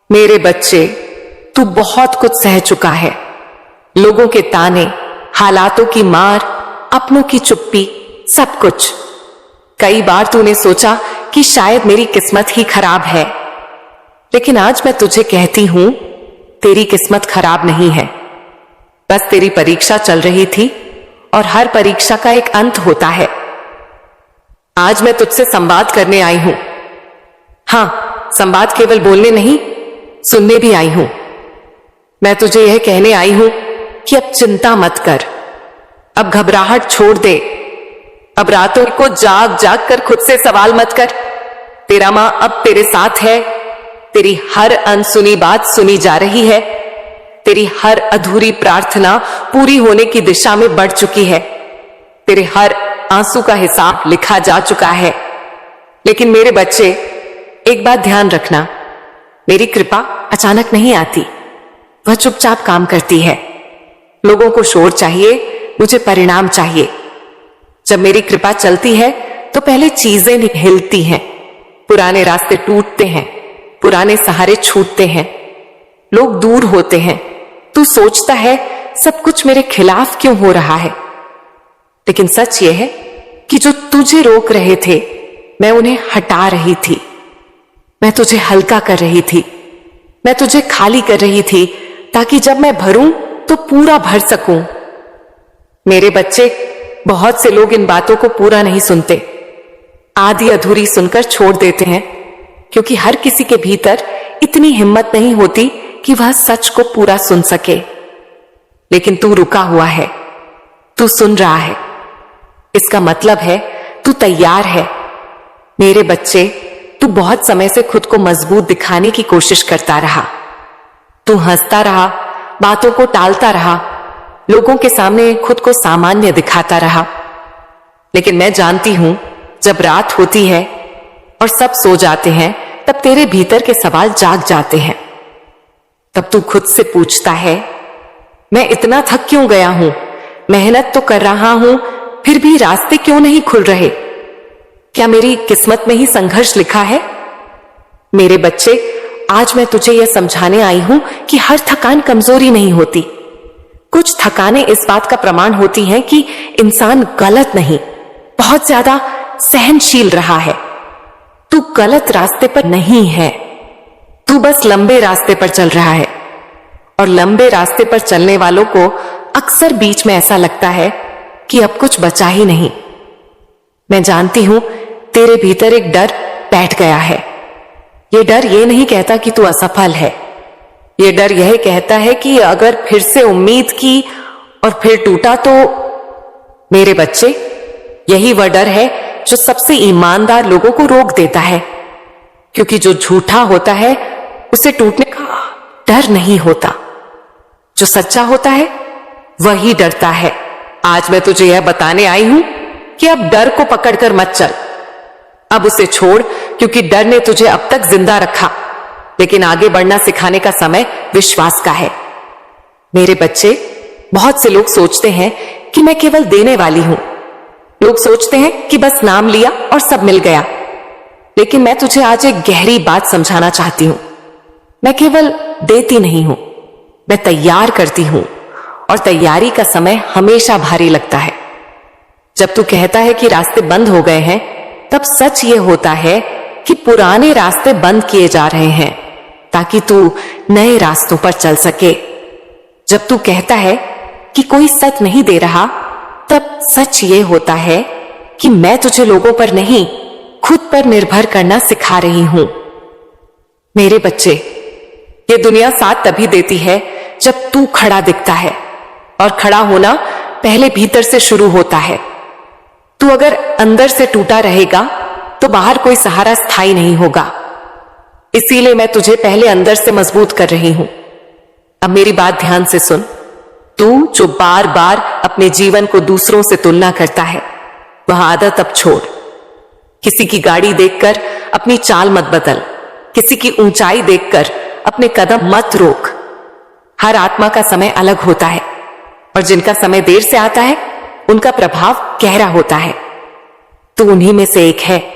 मेरे बच्चे, तू बहुत कुछ सह चुका है। लोगों के ताने, हालातों की मार, अपनों की चुप्पी, सब कुछ। कई बार तूने सोचा कि शायद मेरी किस्मत ही खराब है, लेकिन आज मैं तुझे कहती हूं, तेरी किस्मत खराब नहीं है। बस तेरी परीक्षा चल रही थी और हर परीक्षा का एक अंत होता है। आज मैं तुझसे संवाद करने आई हूं। हां, संवाद केवल बोलने नहीं, सुनने भी आई हूं। मैं तुझे यह कहने आई हूं कि अब चिंता मत कर, अब घबराहट छोड़ दे, अब रातों को जाग जाग कर खुद से सवाल मत कर। तेरा मां अब तेरे साथ है। तेरी हर अनसुनी बात सुनी जा रही है। तेरी हर अधूरी प्रार्थना पूरी होने की दिशा में बढ़ चुकी है। तेरे हर आंसू का हिसाब लिखा जा चुका है। लेकिन मेरे बच्चे, एक बात ध्यान रखना, मेरी कृपा अचानक नहीं आती, वह चुपचाप काम करती है। लोगों को शोर चाहिए, मुझे परिणाम चाहिए। जब मेरी कृपा चलती है तो पहले चीजें हिलती हैं, पुराने रास्ते टूटते हैं, पुराने सहारे छूटते हैं, लोग दूर होते हैं। तू सोचता है सब कुछ मेरे खिलाफ क्यों हो रहा है, लेकिन सच यह है कि जो तुझे रोक रहे थे, मैं उन्हें हटा रही थी। मैं तुझे हल्का कर रही थी, मैं तुझे खाली कर रही थी, ताकि जब मैं भरूं तो पूरा भर सकूं। मेरे बच्चे, बहुत से लोग इन बातों को पूरा नहीं सुनते, आधी अधूरी सुनकर छोड़ देते हैं, क्योंकि हर किसी के भीतर इतनी हिम्मत नहीं होती कि वह सच को पूरा सुन सके। लेकिन तू रुका हुआ है, तू सुन रहा है, इसका मतलब है तू तैयार है। मेरे बच्चे, तू बहुत समय से खुद को मजबूत दिखाने की कोशिश करता रहा। तू हंसता रहा, बातों को टालता रहा, लोगों के सामने खुद को सामान्य दिखाता रहा। लेकिन मैं जानती हूं, जब रात होती है और सब सो जाते हैं, तब तेरे भीतर के सवाल जाग जाते हैं। तब तू खुद से पूछता है, मैं इतना थक क्यों गया हूं? मेहनत तो कर रहा हूं, फिर भी रास्ते क्यों नहीं खुल रहे? क्या मेरी किस्मत में ही संघर्ष लिखा है? मेरे बच्चे, आज मैं तुझे यह समझाने आई हूं कि हर थकान कमजोरी नहीं होती। कुछ थकानें इस बात का प्रमाण होती हैं कि इंसान गलत नहीं, बहुत ज्यादा सहनशील रहा है। तू गलत रास्ते पर नहीं है, तू बस लंबे रास्ते पर चल रहा है। और लंबे रास्ते पर चलने वालों को अक्सर बीच में ऐसा लगता है कि अब कुछ बचा ही नहीं। मैं जानती हूं, तेरे भीतर एक डर बैठ गया है। यह डर यह नहीं कहता कि तू असफल है, यह डर यह कहता है कि अगर फिर से उम्मीद की और फिर टूटा तो। मेरे बच्चे, यही वह डर है जो सबसे ईमानदार लोगों को रोक देता है, क्योंकि जो झूठा होता है उसे टूटने का डर नहीं होता। जो सच्चा होता है वही डरता है। आज मैं तुझे यह बताने आई हूं कि अब डर को पकड़कर मत चल, अब उसे छोड़, क्योंकि डर ने तुझे अब तक जिंदा रखा। लेकिन आगे बढ़ना सिखाने का समय विश्वास का है। मेरे बच्चे, बहुत से लोग सोचते हैं कि मैं केवल देने वाली हूं। लोग सोचते हैं कि बस नाम लिया और सब मिल गया। लेकिन मैं तुझे आज एक गहरी बात समझाना चाहती हूं। मैं केवल देती नहीं हूं, मैं तैयार करती हूं, और तैयारी का समय हमेशा भारी लगता है। जब तू कहता है कि रास्ते बंद हो गए हैं, तब सच ये होता है कि पुराने रास्ते बंद किए जा रहे हैं ताकि तू नए रास्तों पर चल सके। जब तू कहता है कि कोई सच नहीं दे रहा, तब सच ये होता है कि मैं तुझे लोगों पर नहीं, खुद पर निर्भर करना सिखा रही हूं। मेरे बच्चे, ये दुनिया साथ तभी देती है जब तू खड़ा दिखता है, और खड़ा होना पहले भीतर से शुरू होता है। तू अगर अंदर से टूटा रहेगा तो बाहर कोई सहारा स्थायी नहीं होगा। इसीलिए मैं तुझे पहले अंदर से मजबूत कर रही हूं। अब मेरी बात ध्यान से सुन। तू जो बार बार अपने जीवन को दूसरों से तुलना करता है, वह आदत अब छोड़। किसी की गाड़ी देखकर अपनी चाल मत बदल, किसी की ऊंचाई देखकर अपने कदम मत रोक। हर आत्मा का समय अलग होता है और जिनका समय देर से आता है उनका प्रभाव गहरा होता है। तू उन्हीं में से एक है।